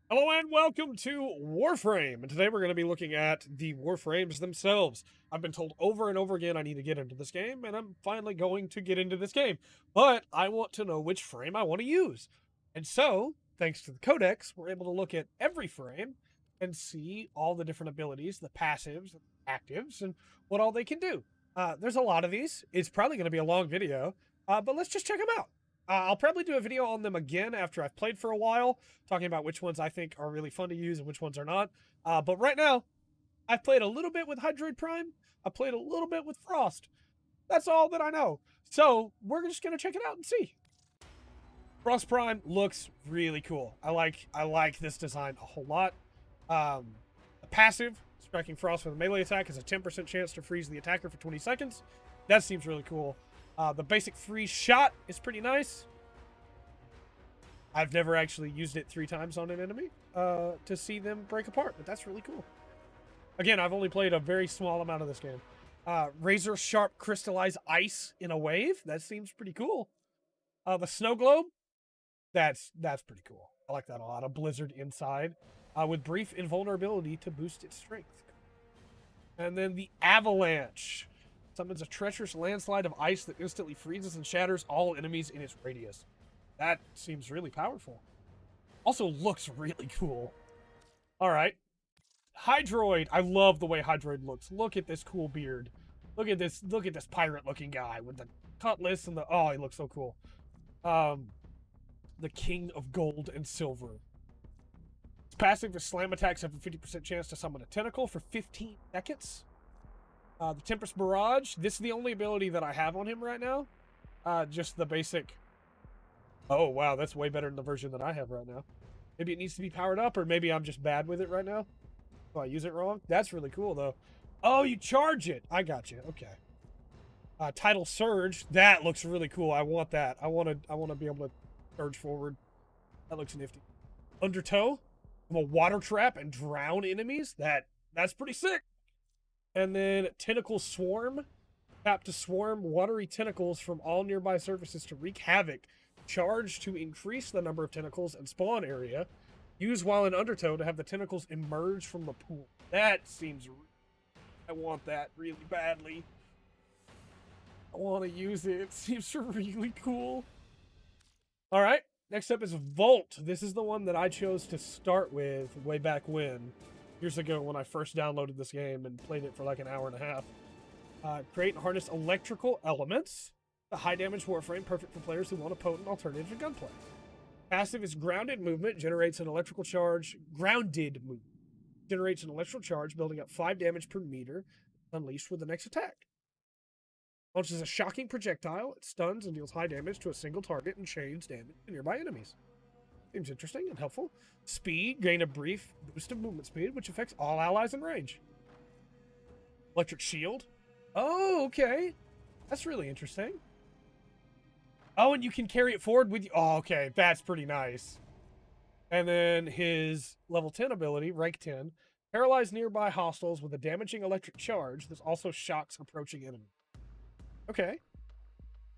Hello and welcome to Warframe. And today we're going to be looking at the Warframes themselves. I've been told over and over again I need to get into this game, and I'm finally going to get into this game. But I want to know which frame I want to use. And so, thanks to the Codex, we're able to look at every frame and see all the different abilities, the passives, actives, and what all they can do. There's a lot of these. It's probably going to be a long video, but let's just check them out. I'll probably do a video on them again after I've played for a while, talking about which ones I think are really fun to use and which ones are not. But right now, I've played a little bit with Hydroid Prime. I played a little bit with Frost. That's all that I know. So we're just gonna check it out and see. Frost Prime looks really cool. I like this design a whole lot. A passive, striking Frost with a melee attack has a 10% chance to freeze the attacker for 20 seconds. That seems really cool. The basic freeze shot is pretty nice. I've never actually used it 3 times on an enemy to see them break apart, but that's really cool. Again, I've only played a very small amount of this game. Razor sharp crystallized ice in a wave. That seems pretty cool. The snow globe. That's pretty cool. I like that a lot. A blizzard inside with brief invulnerability to boost its strength. And then the avalanche. Summons a treacherous landslide of ice that instantly freezes and shatters all enemies in its radius. That seems really powerful. Also looks really cool. All right. Hydroid. I love the way Hydroid looks. Look at this cool beard. Look at this pirate-looking guy with the cutlass and the... Oh, he looks so cool. The king of gold and silver. Its passive is slam attacks have a 50% chance to summon a tentacle for 15 seconds. The Tempest Barrage. This is the only ability that I have on him right now. Just the basic... Oh, wow, that's way better than the version that I have right now. Maybe it needs to be powered up, or maybe I'm just bad with it right now. Oh, I use it wrong? That's really cool, though. Oh, you charge it. I got you. Okay. Tidal Surge. That looks really cool. I want that. I want to be able to surge forward. That looks nifty. Undertow. I'm a water trap and drown enemies. That's pretty sick. And then Tentacle Swarm. Tap to swarm watery tentacles from all nearby surfaces to wreak havoc. Charge to increase the number of tentacles and spawn area. Use while in Undertow to have the tentacles emerge from the pool. That seems... I want that really badly. I want to use it. It seems really cool. Alright, next up is Volt. This is the one that I chose to start with way back when. Years ago when I first downloaded this game and played it for like an hour and a half. Create and harness electrical elements. The high damage Warframe, perfect for players who want a potent alternative to gunplay. Passive is grounded movement, generates an electrical charge. Grounded movement generates an electrical charge, building up 5 damage per meter, unleashed with the next attack. Launches a shocking projectile, it stuns and deals high damage to a single target and chains damage to nearby enemies. Seems interesting and helpful. Speed, gain a brief boost of movement speed, which affects all allies in range. Electric shield. Oh, okay. That's really interesting. Oh, and you can carry it forward with you. Oh, okay. That's pretty nice. And then his level 10 ability, rank 10, paralyze nearby hostiles with a damaging electric charge. This also shocks approaching enemies. Okay.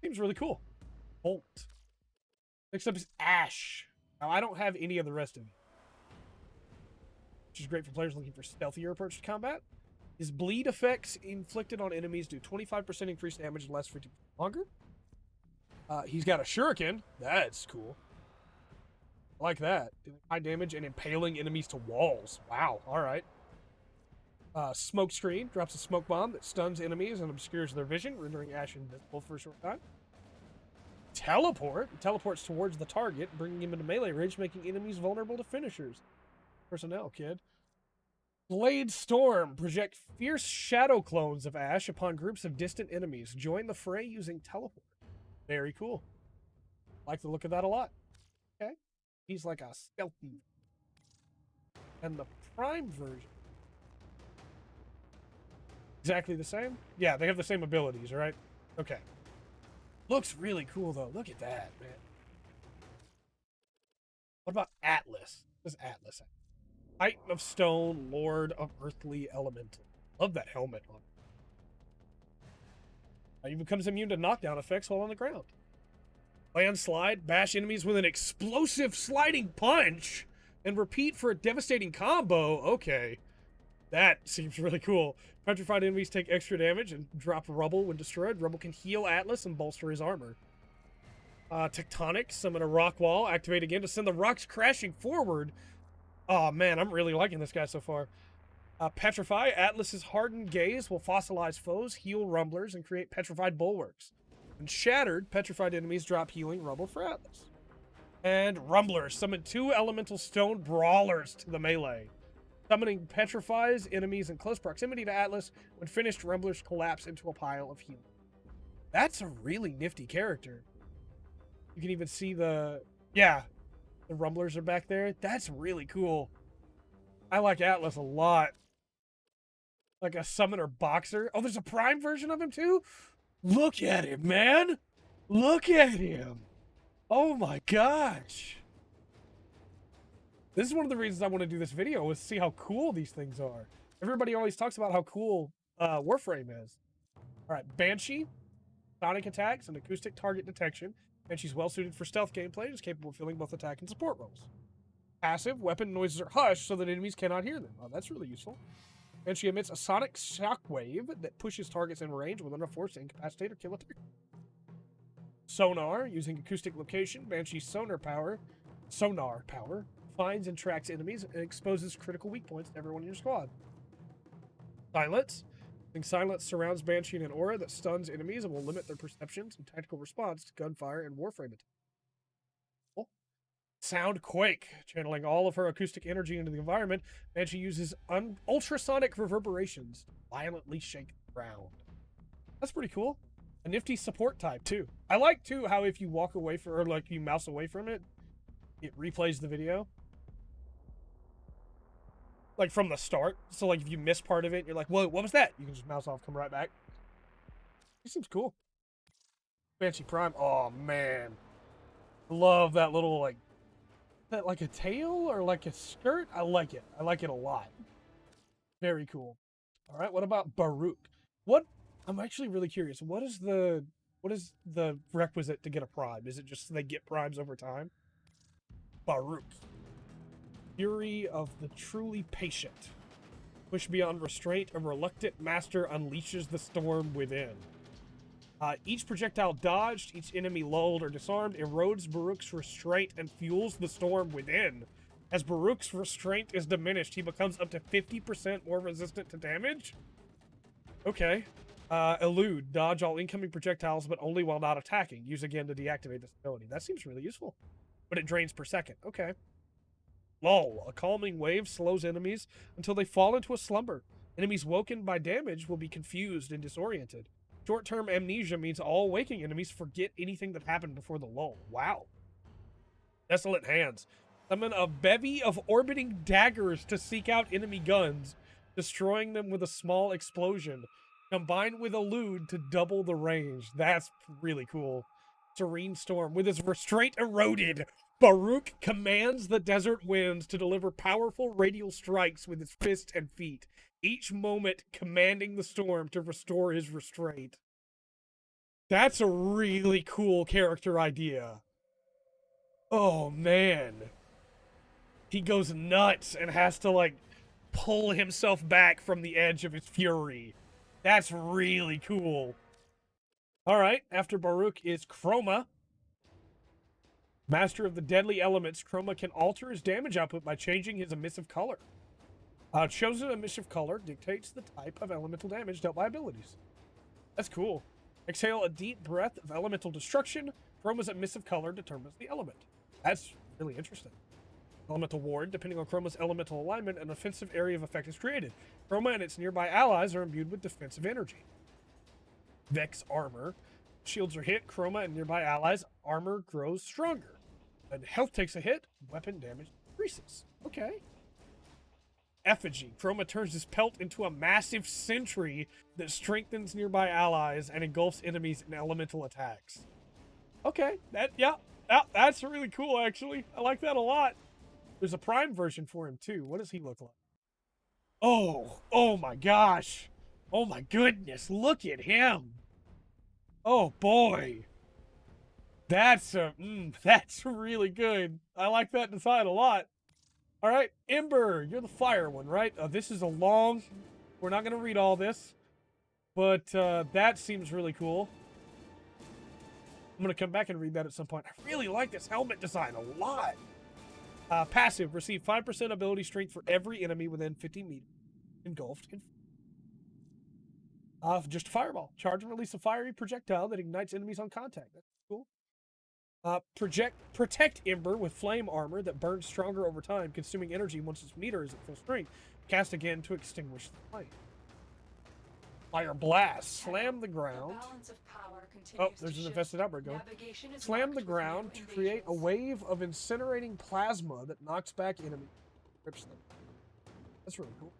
Seems really cool. Bolt. Next up is Ash. Now, I don't have any of the rest of it, which is great for players looking for stealthier approach to combat. His bleed effects inflicted on enemies do 25% increased damage and last 50% longer. He's got a shuriken. That's cool. I like that. High damage and impaling enemies to walls. Wow. All right. Smoke screen. Drops a smoke bomb that stuns enemies and obscures their vision, rendering Ash invisible for a short time. Teleport. It teleports towards the target, bringing him into melee range, making enemies vulnerable to finishers. Personnel, kid. Blade Storm. Project fierce shadow clones of Ash upon groups of distant enemies. Join the fray using teleport. Very cool. Like the look of that a lot. Okay. He's like a stealthy. And the Prime version. Exactly the same? Yeah, they have the same abilities, right? Okay. Looks really cool, though. Look at that, man. What about Atlas? What does Atlas have? Titan of Stone, Lord of Earthly Elemental. Love that helmet on. He becomes immune to knockdown effects while on the ground. Landslide, bash enemies with an explosive sliding punch. and repeat for a devastating combo. Okay. That seems really cool. Petrified enemies take extra damage and drop rubble when destroyed. Rubble can heal Atlas and bolster his armor. Tectonic, summon a rock wall, activate again to send the rocks crashing forward. Oh man, I'm really liking this guy so far. Petrify, Atlas's hardened gaze will fossilize foes, heal rumblers, and create petrified bulwarks. When shattered, petrified enemies drop healing rubble for Atlas. And Rumblers, summon 2 elemental stone brawlers to the melee. Summoning petrifies enemies in close proximity to Atlas. When finished, Rumblers collapse into a pile of healing. That's a really nifty character. You can even see the Rumblers are back there. That's really cool. I like Atlas a lot. Like a summoner boxer. Oh, there's a prime version of him too? Look at him, man. Look at him. Oh my gosh. This is one of the reasons I want to do this video, is to see how cool these things are. Everybody always talks about how cool Warframe is. All right, Banshee, sonic attacks, and acoustic target detection. Banshee's well suited for stealth gameplay and is capable of filling both attack and support roles. Passive, weapon noises are hushed so that enemies cannot hear them. Oh, that's really useful. Banshee emits a sonic shockwave that pushes targets in range with enough force to incapacitate or kill a target. Sonar, using acoustic location, Banshee's sonar power finds and tracks enemies and exposes critical weak points to everyone in your squad. Silence. Silence surrounds Banshee in an aura that stuns enemies and will limit their perceptions and tactical response to gunfire and Warframe attacks. Oh. Sound Quake. Channeling all of her acoustic energy into the environment, Banshee uses ultrasonic reverberations to violently shake the ground. That's pretty cool. A nifty support type, too. I like, too, how if you walk away from, or like you mouse away from it, it replays the video. Like from the start. So like if you miss part of it, you're like, whoa, what was that? You can just mouse off, come right back. It seems cool. Banshee Prime. Oh man. Love that little like, is that like a tail or like a skirt? I like it. I like it a lot. Very cool. All right, what about Baruch? I'm actually really curious. What is the requisite to get a prime? Is it just they get primes over time? Baruch. Fury of the truly patient. Push beyond restraint, a reluctant master unleashes the storm within. Each projectile dodged, each enemy lulled or disarmed, erodes Baruch's restraint and fuels the storm within. As Baruch's restraint is diminished, he becomes up to 50% more resistant to damage? Okay. Elude. Dodge all incoming projectiles, but only while not attacking. Use again to deactivate this ability. That seems really useful. But it drains per second. Okay. Lull. A calming wave slows enemies until they fall into a slumber. Enemies woken by damage will be confused and disoriented. Short-term amnesia means all waking enemies forget anything that happened before the lull. Wow. Desolate Hands. Summon a bevy of orbiting daggers to seek out enemy guns, destroying them with a small explosion. Combined with Elude to double the range. That's really cool. Serene Storm. With his restraint eroded, Baruch commands the desert winds to deliver powerful radial strikes with his fists and feet, each moment commanding the storm to restore his restraint. That's a really cool character idea. Oh, man. He goes nuts and has to, like, pull himself back from the edge of his fury. That's really cool. Alright, after Baruch is Chroma. Master of the deadly elements, Chroma can alter his damage output by changing his emissive color. Chosen emissive color dictates the type of elemental damage dealt by abilities. That's cool. Exhale a deep breath of elemental destruction. Chroma's emissive color determines the element. That's really interesting. Elemental ward, depending on Chroma's elemental alignment, an offensive area of effect is created. Chroma and its nearby allies are imbued with defensive energy. Vex armor. Shields are hit, Chroma and nearby allies' armor grows stronger. When health takes a hit, weapon damage increases. Okay. Effigy. Chroma turns his pelt into a massive sentry that strengthens nearby allies and engulfs enemies in elemental attacks. Okay. That's really cool, actually. I like that a lot. There's a prime version for him, too. What does he look like? Oh my gosh. Oh my goodness. Look at him. Oh boy. That's really good. I like that design a lot. All right, Ember, you're the fire one, right? This is a long... We're not going to read all this, but that seems really cool. I'm going to come back and read that at some point. I really like this helmet design a lot. Passive, receive 5% ability strength for every enemy within 50 meters. Engulfed in... just a fireball. Charge and release a fiery projectile that ignites enemies on contact. That's cool. Protect Ember with flame armor that burns stronger over time, consuming energy once its meter is at full strength. Cast again to extinguish the flame. Fire Blast. Slam the ground. Oh, there's an infested outbreak going. Slam the ground to create a wave of incinerating plasma that knocks back enemies. Rips them. That's really cool.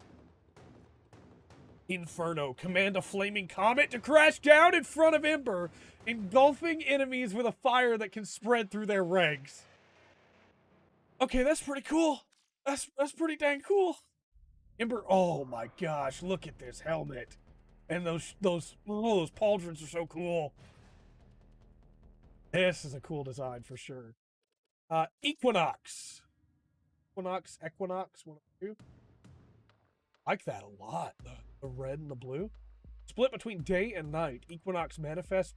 Inferno. Command a flaming comet to crash down in front of Ember, engulfing enemies with a fire that can spread through their ranks. Okay, that's pretty cool. That's pretty dang cool. Ember, oh my gosh, look at this helmet. And those pauldrons are so cool. This is a cool design for sure. Equinox. Equinox, one of two. I like that a lot. The red and the blue. Split between day and night. Equinox manifests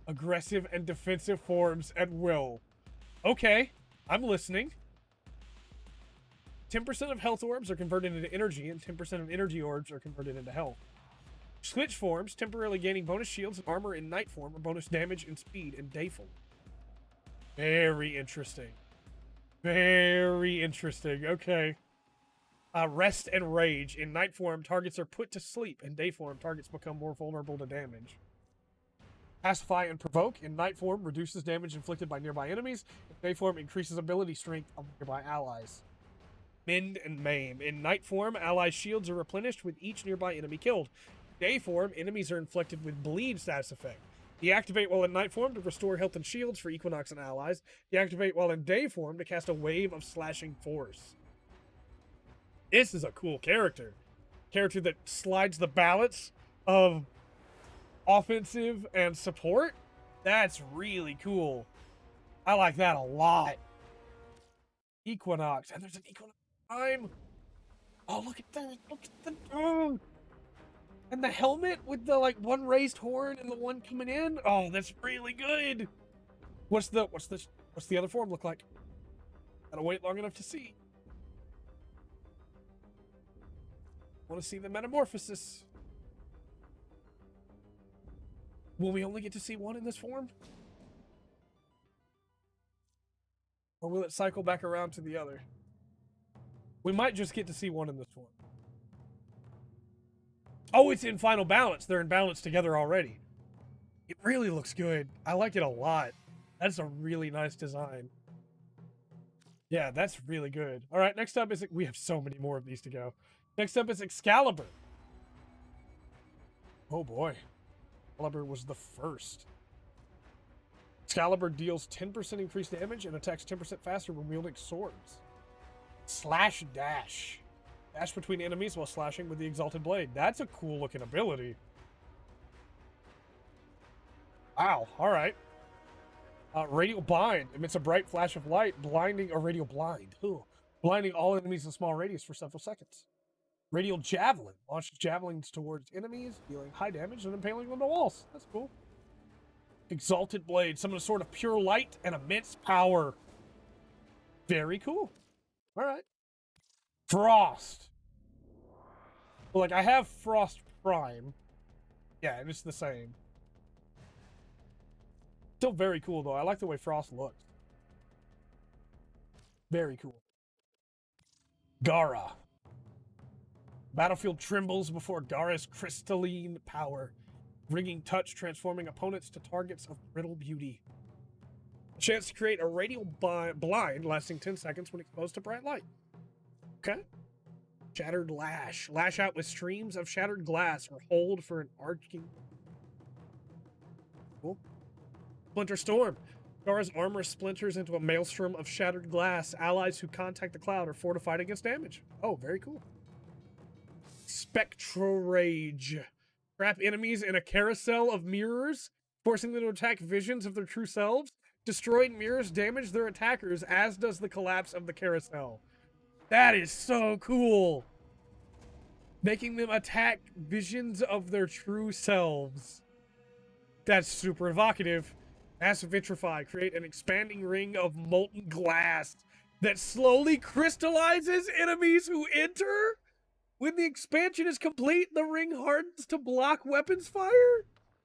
aggressive and defensive forms at will. Okay, I'm listening. 10% of health orbs are converted into energy, and 10% of energy orbs are converted into health. Switch forms, temporarily gaining bonus shields and armor in night form, or bonus damage and speed in day form. Very interesting. Very interesting. Okay. Rest and rage. In night form, targets are put to sleep. In day form, targets become more vulnerable to damage. Pacify and provoke. In night form, reduces damage inflicted by nearby enemies. In day form, increases ability strength of nearby allies. Mend and maim. In night form, allies' shields are replenished with each nearby enemy killed. In day form, enemies are inflicted with bleed status effect. Deactivate while in night form to restore health and shields for Equinox and allies. Deactivate while in day form to cast a wave of slashing force. This is a cool character. Character that slides the balance of offensive and support. That's really cool. I like that a lot. Equinox. And there's an Equinox time. Oh, look at that. Look at the... And the helmet with the, like, one raised horn and the one coming in. Oh, that's really good. What's the other form look like? Gotta wait long enough to see. Want to see the metamorphosis. Will we only get to see one in this form? Or will it cycle back around to the other? We might just get to see one in this form. Oh, it's in final balance. They're in balance together already. It really looks good. I like it a lot. That's a really nice design. Yeah, that's really good. All right, next up is... We have so many more of these to go. Next up is Excalibur. Oh boy. Excalibur was the first. Excalibur deals 10% increased damage and attacks 10% faster when wielding swords. Slash dash. Dash between enemies while slashing with the Exalted Blade. That's a cool looking ability. Wow, alright. Radial Bind. Emits a bright flash of light, blinding a radial blind. Ooh. Blinding all enemies in small radius for several seconds. Radial Javelin. Launches javelins towards enemies, dealing high damage and impaling them to walls. That's cool. Exalted Blade. Summon a sword of pure light and immense power. Very cool. Alright. Frost. Well, like, I have Frost Prime. Yeah, and it's the same. Still very cool, though. I like the way Frost looks. Very cool. Gara. Battlefield trembles before Gara's crystalline power. Ringing touch, transforming opponents to targets of brittle beauty. A chance to create a radial blind lasting 10 seconds when exposed to bright light. Okay. Shattered Lash. Lash out with streams of shattered glass or hold for an arcing. Cool. Splinter Storm. Gara's armor splinters into a maelstrom of shattered glass. Allies who contact the cloud are fortified against damage. Oh, very cool. Spectral Rage. Trap enemies in a carousel of mirrors, forcing them to attack visions of their true selves. Destroyed mirrors damage their attackers, as does the collapse of the carousel. That is so cool. Making them attack visions of their true selves. That's super evocative. Massive Vitrify. Create an expanding ring of molten glass that slowly crystallizes enemies who enter. When the expansion is complete, the ring hardens to block weapons fire.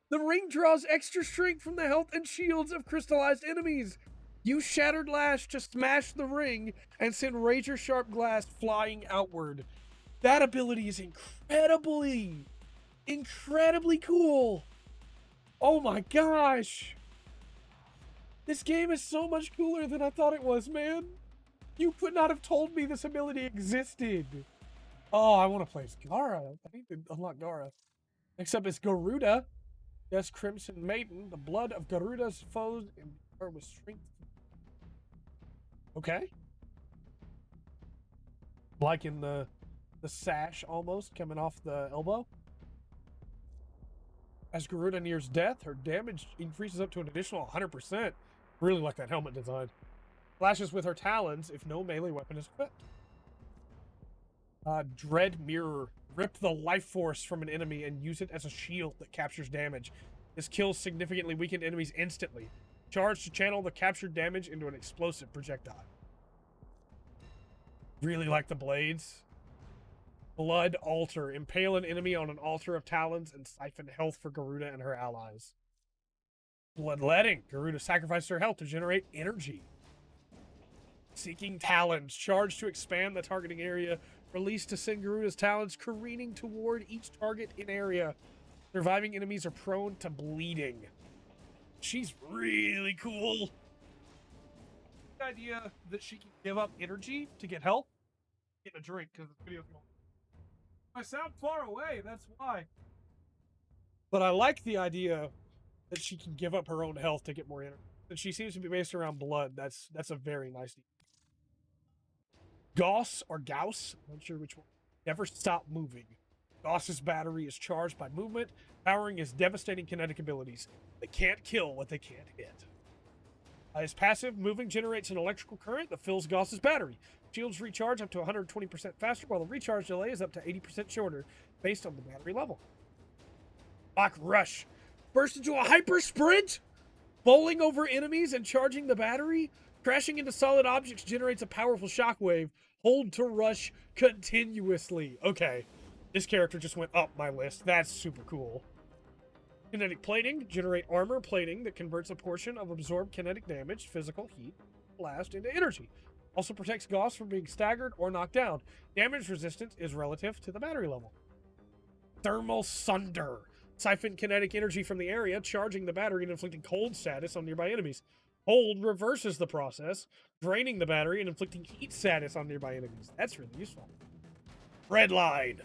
The ring draws extra strength from the health and shields of crystallized enemies. Use Shattered Lash to smash the ring and send razor sharp glass flying outward. That ability is incredibly cool. Oh my gosh. This game is so much cooler than I thought it was, man. You could not have told me this ability existed. Oh, I want to play as Gara. I need to unlock Gara. Next up is Garuda. Yes, Crimson Maiden. The blood of Garuda's foes imbued with strength. Okay. Like in the sash almost coming off the elbow. As Garuda nears death, her damage increases up to an additional 100%. Really like that helmet design. Flashes with her talons if no melee weapon is equipped. Dread Mirror. Rip the life force from an enemy and use it as a shield that captures damage. This kills significantly weakened enemies instantly. Charge to channel the captured damage into an explosive projectile. Really like the blades. Blood Altar. Impale an enemy on an altar of talons and siphon health for Garuda and her allies. Bloodletting. Garuda sacrifices her health to generate energy. Seeking Talons. Charge to expand the targeting area. Release to send Garuda's talons careening toward each target in area. Surviving enemies are prone to bleeding. She's really cool. The idea that she can give up energy to get health. Get a drink because this video's going. I sound far away, that's why. But I like the idea that she can give up her own health to get more energy. And she seems to be based around blood. That's a very nice detail. Gauss or Gauss, I'm not sure which one. Never stop moving. Gauss's battery is charged by movement, powering his devastating kinetic abilities. They can't kill what they can't hit. His passive, moving, generates an electrical current that fills Gauss's battery. Shields recharge up to 120% faster, while the recharge delay is up to 80% shorter, based on the battery level. Bach Rush. Burst into a hyper sprint, bowling over enemies and charging the battery. Crashing into solid objects generates a powerful shockwave. Hold to rush continuously. Okay, this character just went up my list. That's super cool. Kinetic Plating. Generate armor plating that converts a portion of absorbed kinetic damage, physical, heat, blast into energy. Also protects Gauss from being staggered or knocked down. Damage resistance is relative to the battery level. Thermal Sunder. Siphon kinetic energy from the area, charging the battery and inflicting cold status on nearby enemies. Hold reverses the process, draining the battery and inflicting heat status on nearby enemies. That's really useful. Red Line.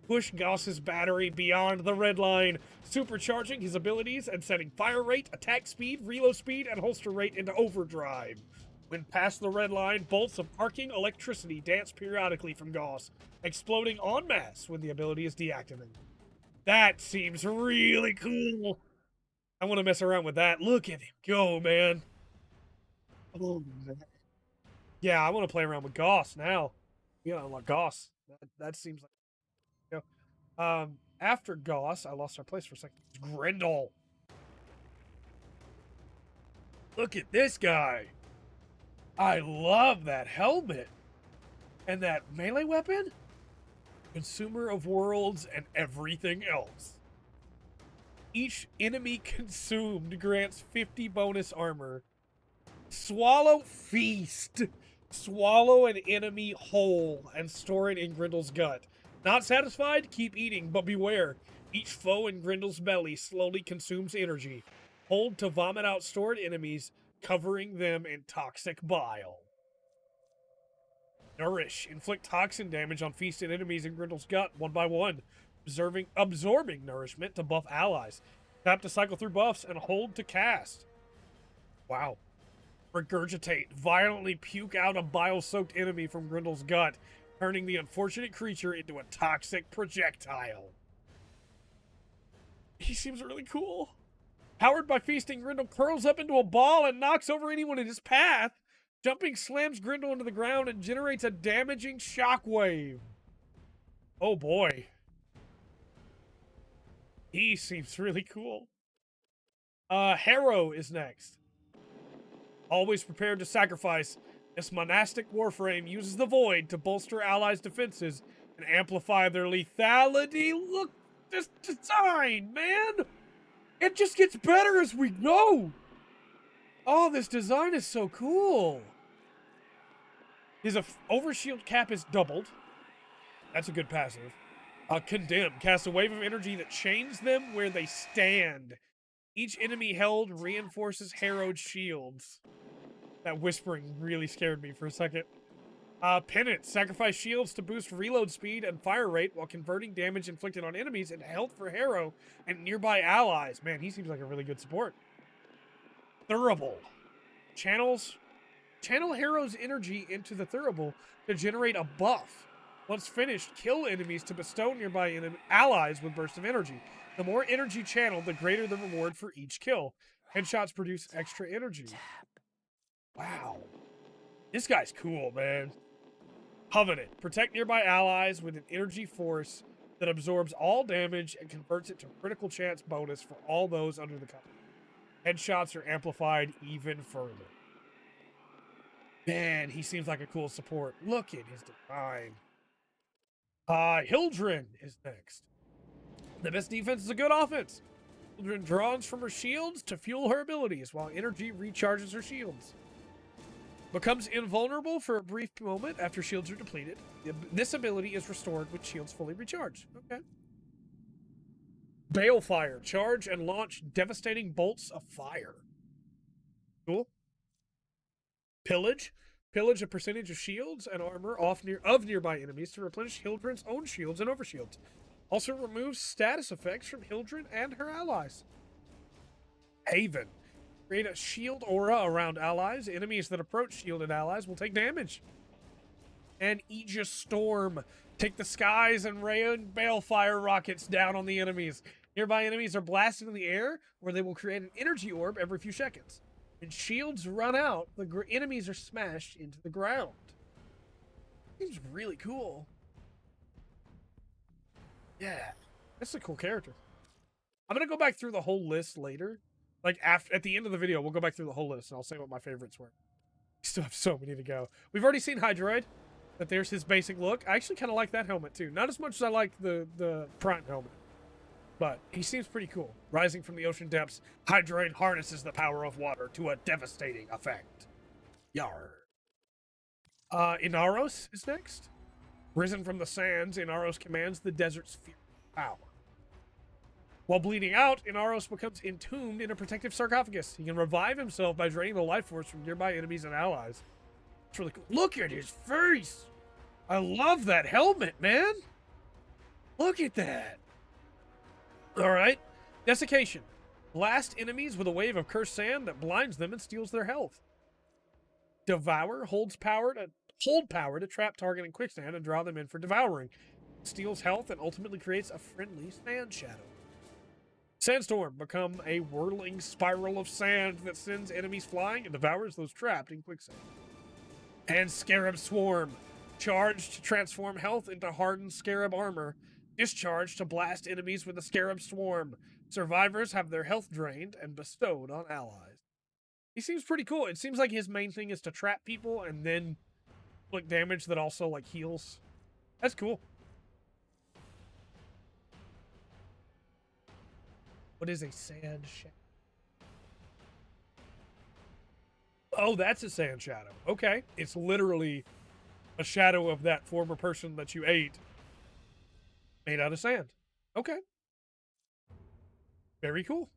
Push Gauss's battery beyond the red line, supercharging his abilities and setting fire rate, attack speed, reload speed, and holster rate into overdrive. When past the red line, bolts of arcing electricity dance periodically from Gauss, exploding en masse when the ability is deactivated. That seems really cool. I want to mess around with that. Look at him go, man. Oh, man. Yeah, I want to play around with Gauss now. We gotta unlock Gauss. That seems like... You know. After Gauss, I lost our place for a second. It's Grendel. Look at this guy. I love that helmet. And that melee weapon? Consumer of worlds and everything else. Each enemy consumed grants 50 bonus armor. Swallow Feast. Swallow an enemy whole and store it in Grendel's gut. Not satisfied? Keep eating, but beware. Each foe in Grendel's belly slowly consumes energy. Hold to vomit out stored enemies, covering them in toxic bile. Nourish. Inflict toxin damage on feasted enemies in Grendel's gut, one by one. Absorbing nourishment to buff allies. Tap to cycle through buffs and hold to cast. Wow. Regurgitate. Violently puke out a bile-soaked enemy from Grendel's gut, turning the unfortunate creature into a toxic projectile. He seems really cool. Powered by feasting, Grendel curls up into a ball and knocks over anyone in his path. Jumping slams Grindel into the ground and generates a damaging shockwave. Oh boy. He seems really cool. Harrow is next. Always prepared to sacrifice, this monastic Warframe uses the Void to bolster allies' defenses and amplify their lethality. Look, this design, man! It just gets better as we go! Oh, this design is so cool! His overshield cap is doubled. That's a good passive. Condemn. Cast a wave of energy that chains them where they stand. Each enemy held reinforces harrowed shields. That whispering really scared me for a second. Penance. Sacrifice shields to boost reload speed and fire rate while converting damage inflicted on enemies into health for Harrow and nearby allies. Man, he seems like a really good support. Thurible. Channel Harrow's energy into the Thurible to generate a buff. Once finished, kill enemies to bestow nearby allies with bursts of energy. The more energy channeled, the greater the reward for each kill. Headshots produce extra energy. Wow. This guy's cool, man. Covenant. Protect nearby allies with an energy force that absorbs all damage and converts it to critical chance bonus for all those under the covenant. Headshots are amplified even further. Man, he seems like a cool support. Look at his design. Hildren is next. The best defense is a good offense. Hildren draws from her shields to fuel her abilities, while energy recharges her shields. Becomes invulnerable for a brief moment after shields are depleted. This ability is restored with shields fully recharged. Okay. Balefire. Charge and launch devastating bolts of fire. Cool. Pillage. Pillage a percentage of shields and armor of nearby enemies to replenish Hildren's own shields and overshields. Also removes status effects from Hildren and her allies. Haven. Create a shield aura around allies. Enemies that approach shielded allies will take damage. And Aegis Storm. Take the skies and rain balefire rockets down on the enemies. Nearby enemies are blasted in the air, where they will create an energy orb every few seconds. When shields run out, the enemies are smashed into the ground. Seems really cool. Yeah, that's a cool character. I'm gonna go back through the whole list later. Like at the end of the video, we'll go back through the whole list and I'll say what my favorites were. We still have so many to go. We've already seen Hydroid, but there's his basic look. I actually kind of like that helmet too. Not as much as I like the Prime helmet, but he seems pretty cool. Rising from the ocean depths, Hydroid harnesses the power of water to a devastating effect. Yar. Inaros is next. Risen from the sands, Inaros commands the desert's fierce power. While bleeding out, Inaros becomes entombed in a protective sarcophagus. He can revive himself by draining the life force from nearby enemies and allies. It's really cool. Look at his face! I love that helmet, man! Look at that! Alright. Desiccation. Blast enemies with a wave of cursed sand that blinds them and steals their health. Devour holds power to trap target in quicksand and draw them in for devouring. Steals health and ultimately creates a friendly sand shadow. Sandstorm. Become a whirling spiral of sand that sends enemies flying and devours those trapped in quicksand. And Scarab Swarm. Charge to transform health into hardened scarab armor. Discharge to blast enemies with a Scarab Swarm. Survivors have their health drained and bestowed on allies. He seems pretty cool. It seems like his main thing is to trap people and then inflict damage that also like heals. That's cool. What is a sand shadow? Oh, that's a sand shadow. Okay. It's literally a shadow of that former person that you ate made out of sand. Okay. Very cool.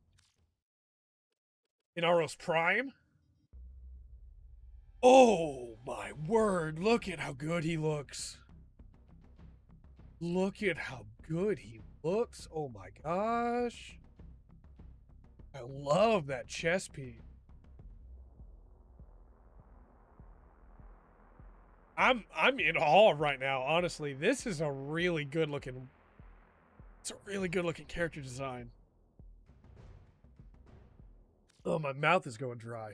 Inaros Prime. Oh, my word. Look at how good he looks. Look at how good he looks. Oh, my gosh. I love that chest piece. I'm in awe right now, honestly. This is a really good looking... It's a really good looking character design. Oh, my mouth is going dry.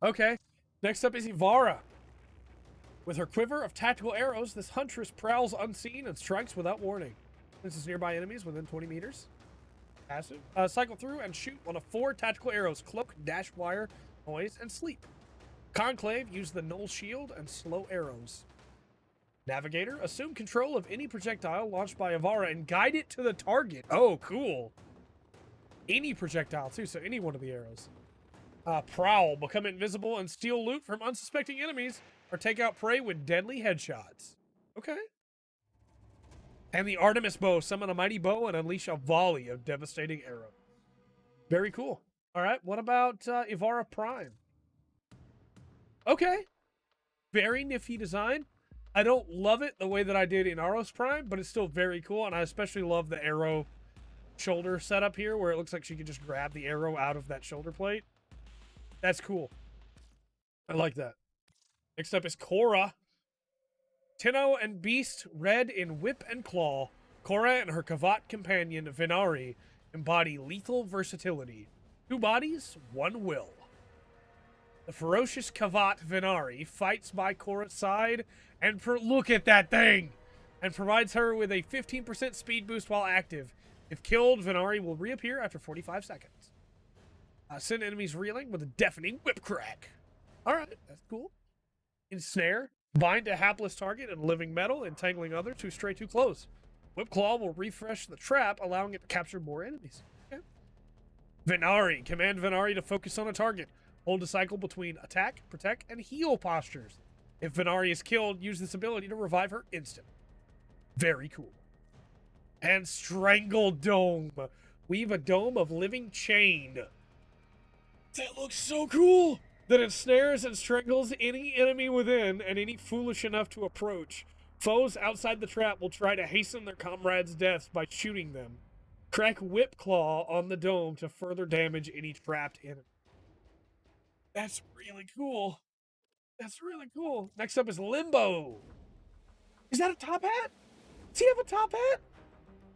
Okay. Next up is Ivara. With her quiver of tactical arrows, this huntress prowls unseen and strikes without warning. This is nearby enemies within 20 meters. Passive. Cycle through and shoot one of 4 tactical arrows: cloak, dash wire, noise, and sleep. Conclave, use the null shield and slow arrows. Navigator, assume control of any projectile launched by Ivara and guide it to the target. Oh, cool. Any projectile, too, so any one of the arrows. Prowl, become invisible and steal loot from unsuspecting enemies or take out prey with deadly headshots. Okay. And the Artemis bow, summon a mighty bow and unleash a volley of devastating arrows. Very cool. All right, what about Ivara Prime? Okay. Very nifty design. I don't love it the way that I did in Aros Prime, but it's still very cool, and I especially love the arrow shoulder setup here, where it looks like she can just grab the arrow out of that shoulder plate. That's cool. I like that. Next up is Korra. Tenno and Beast, red in whip and claw. Korra and her Kavat companion, Venari, embody lethal versatility. 2 bodies, 1 will. The ferocious Kavat Venari fights by Korra's side and look at that thing! And provides her with a 15% speed boost while active. If killed, Venari will reappear after 45 seconds. Send enemies reeling with a deafening whip crack. Alright, that's cool. Ensnare. Bind a hapless target in living metal, entangling others who stray too close. Whip Claw will refresh the trap, allowing it to capture more enemies. Okay. Venari. Command Venari to focus on a target. Hold a cycle between attack, protect, and heal postures. If Venari is killed, use this ability to revive her instantly. Very cool. And Strangle Dome. Weave a dome of living chain. That looks so cool! That ensnares and strangles any enemy within and any foolish enough to approach. Foes outside the trap will try to hasten their comrades' deaths by shooting them. Crack Whip Claw on the dome to further damage any trapped enemy. That's really cool. That's really cool. Next up is Limbo. Is that a top hat? Does he have a top hat?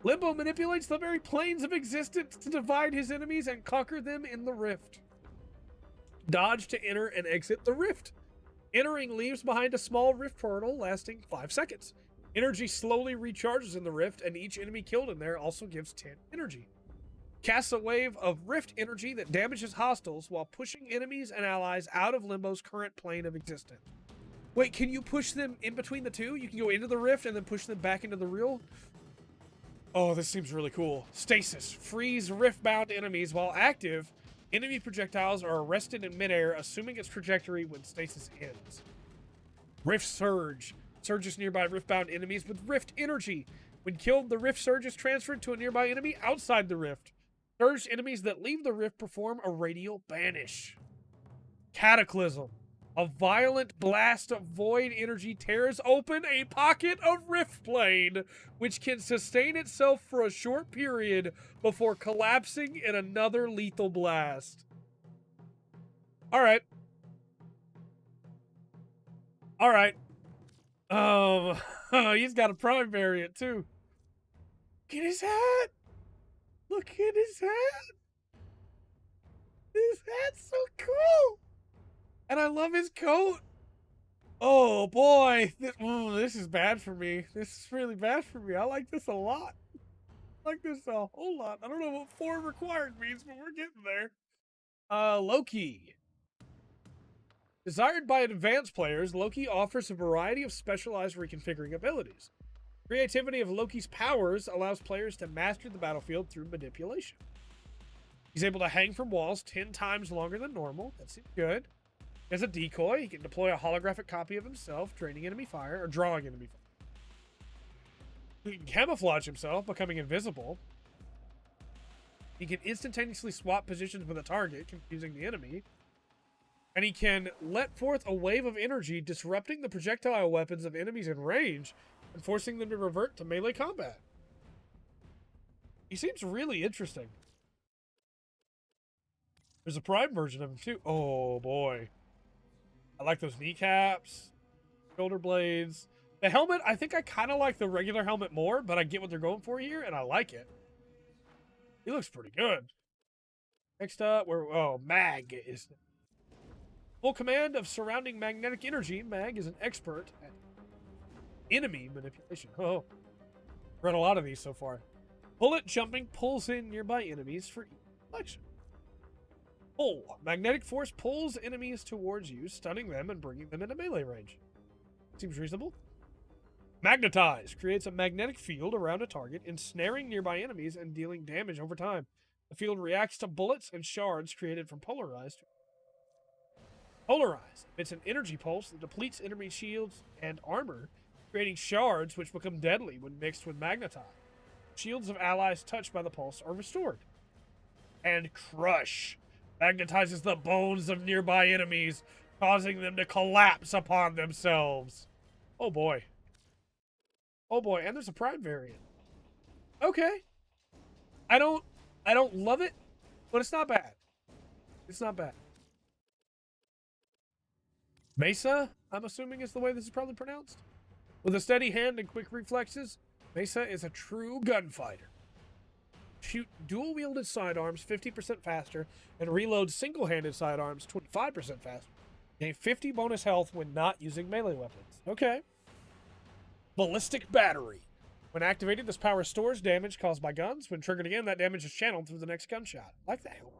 Limbo manipulates the very planes of existence to divide his enemies and conquer them in the rift. Dodge to enter and exit the rift. Entering leaves behind a small rift portal lasting 5 seconds. Energy slowly recharges in the rift, and each enemy killed in there also gives 10 energy. Casts a wave of rift energy that damages hostiles while pushing enemies and allies out of Limbo's current plane of existence. Wait, can you push them in between the two? You can go into the rift and then push them back into the real? Oh, this seems really cool. Stasis. Freeze rift-bound enemies while active. Enemy projectiles are arrested in midair, assuming its trajectory when stasis ends. Rift Surge. Surges nearby rift-bound enemies with rift energy. When killed, the rift surge is transferred to a nearby enemy outside the rift. Surged enemies that leave the rift perform a radial banish. Cataclysm. A violent blast of void energy tears open a pocket of rift plane, which can sustain itself for a short period before collapsing in another lethal blast. Alright. Alright. He's got a prime variant too. Look at his hat! Look at his hat! His hat's so cool! And I love his coat. Oh boy, this is bad for me. This is really bad for me. I like this a lot. I like this a whole lot. I don't know what 4 required means, but we're getting there. Loki. Desired by advanced players, Loki offers a variety of specialized reconfiguring abilities. Creativity of Loki's powers allows players to master the battlefield through manipulation. He's able to hang from walls 10 times longer than normal. That seems good. As a decoy, he can deploy a holographic copy of himself, draining enemy fire, or drawing enemy fire. He can camouflage himself, becoming invisible. He can instantaneously swap positions with a target, confusing the enemy. And he can let forth a wave of energy, disrupting the projectile weapons of enemies in range, and forcing them to revert to melee combat. He seems really interesting. There's a prime version of him, too. Oh, boy. I like those kneecaps, shoulder blades. The helmet, I think I kind of like the regular helmet more, but I get what they're going for here, and I like it. He looks pretty good. Next up, Mag is... Full command of surrounding magnetic energy. Mag is an expert at enemy manipulation. Oh, read a lot of these so far. Bullet jumping pulls in nearby enemies for deflection. Pull. Magnetic force pulls enemies towards you, stunning them and bringing them into melee range. Seems reasonable. Magnetize. Creates a magnetic field around a target, ensnaring nearby enemies and dealing damage over time. The field reacts to bullets and shards created from polarized. Polarize. It's an energy pulse that depletes enemy shields and armor, creating shards which become deadly when mixed with magnetize. Shields of allies touched by the pulse are restored. And Crush. Magnetizes the bones of nearby enemies, causing them to collapse upon themselves. Oh boy. Oh boy, and there's a prime variant. Okay. I don't love it, but it's not bad. It's not bad. Mesa, I'm assuming is the way this is probably pronounced. With a steady hand and quick reflexes, Mesa is a true gunfighter. Shoot dual-wielded sidearms 50% faster and reload single-handed sidearms 25% faster. Gain 50 bonus health when not using melee weapons. Okay. Ballistic Battery. When activated, this power stores damage caused by guns. When triggered again, that damage is channeled through the next gunshot. I like that helmet.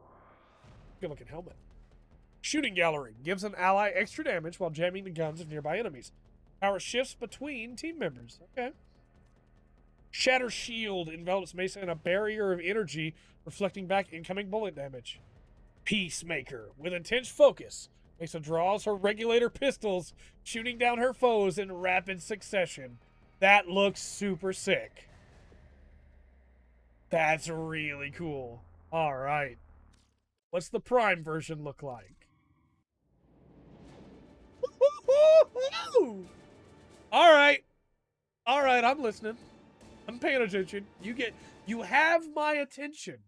Good-looking helmet. Shooting Gallery. Gives an ally extra damage while jamming the guns of nearby enemies. Power shifts between team members. Okay. Shatter Shield envelops Mesa in a barrier of energy, reflecting back incoming bullet damage. Peacemaker. With intense focus, Mesa draws her regulator pistols, shooting down her foes in rapid succession. That looks super sick. That's really cool. All right. What's the Prime version look like? All right. All right, I'm listening. I'm paying attention. You have my attention.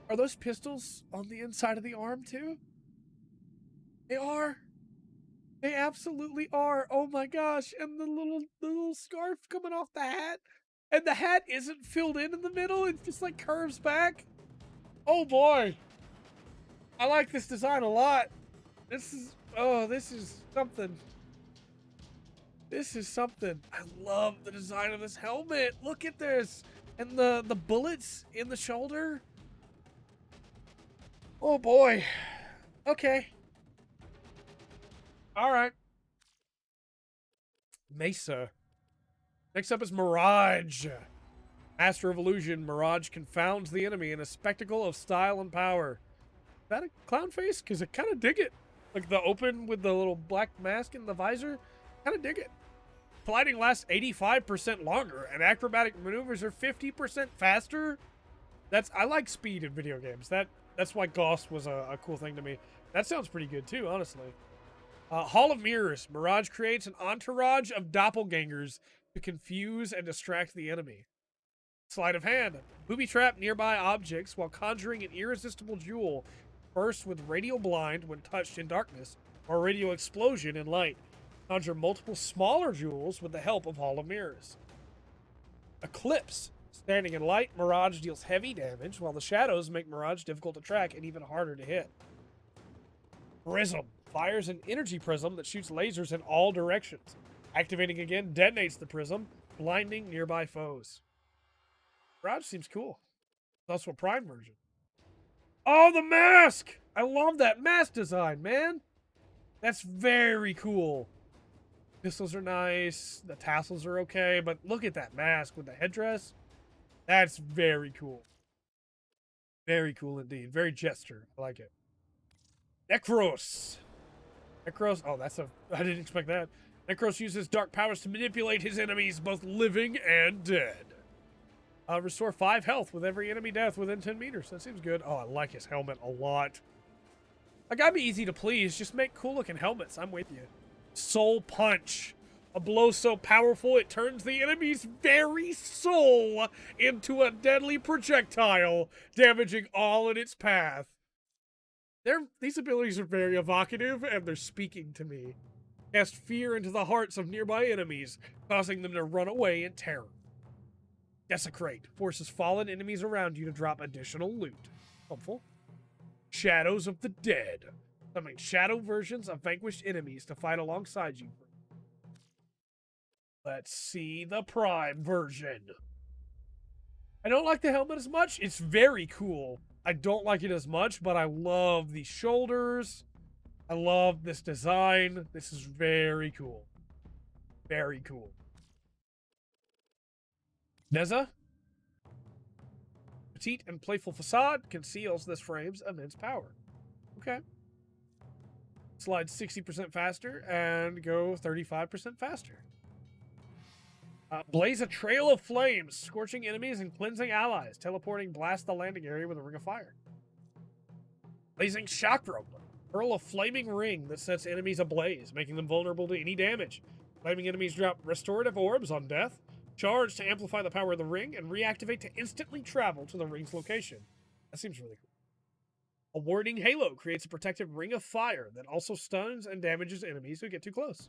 Are those pistols on the inside of the arm too? They are. They absolutely are. Oh my gosh. And the little scarf coming off the hat. And the hat isn't filled in the middle. It just like curves back. Oh boy. I like this design a lot. This is something. This is something. I love the design of this helmet. Look at this. And the bullets in the shoulder. Oh boy. Okay. All right. Mesa. Next up is Mirage. Master of Illusion. Mirage confounds the enemy in a spectacle of style and power. Is that a clown face? Because I kind of dig it. Like the open with the little black mask and the visor. Kind of dig it. Colliding lasts 85% longer, and acrobatic maneuvers are 50% faster. I like speed in video games. That's why Gauss was a cool thing to me. That sounds pretty good too, honestly. Hall of Mirrors. Mirage creates an entourage of doppelgangers to confuse and distract the enemy. Sleight of hand. Booby trap nearby objects while conjuring an irresistible jewel. Burst with radial blind when touched in darkness, or radio explosion in light. Conjure multiple smaller jewels with the help of Hall of Mirrors. Eclipse. Standing in light, Mirage deals heavy damage, while the shadows make Mirage difficult to track and even harder to hit. Prism. Fires an energy prism that shoots lasers in all directions. Activating again detonates the prism, blinding nearby foes. Mirage seems cool. It's also a Prime version. Oh, the mask! I love that mask design, man! That's very cool. Pistols are nice. The tassels are okay. But look at that mask with the headdress. That's very cool. Very cool indeed. Very Jester. I like it. Necros. Necros. Oh, I didn't expect that. Necros uses dark powers to manipulate his enemies, both living and dead. Restore 5 health with every enemy death within 10 meters. That seems good. Oh, I like his helmet a lot. I gotta be easy to please. Just make cool looking helmets. I'm with you. Soul Punch. A blow so powerful it turns the enemy's very soul into a deadly projectile, damaging all in its path. These abilities are very evocative, and they're speaking to me. Cast fear into the hearts of nearby enemies, causing them to run away in terror. Desecrate. Forces fallen enemies around you to drop additional loot. Helpful. Shadows of the Dead. Summon shadow versions of vanquished enemies to fight alongside you. Let's see the Prime version. I don't like the helmet as much. It's very cool. I don't like it as much, but I love the shoulders. I love this design. This is very cool. Very cool. Neza. Petite and playful facade conceals this frame's immense power. Okay. Slide 60% faster and go 35% faster. Blaze a trail of flames, scorching enemies and cleansing allies. Teleporting blast the landing area with a ring of fire. Blazing chakra. Hurl a flaming ring that sets enemies ablaze, making them vulnerable to any damage. Flaming enemies drop restorative orbs on death. Charge to amplify the power of the ring, and reactivate to instantly travel to the ring's location. That seems really cool. A warding halo creates a protective ring of fire that also stuns and damages enemies who get too close.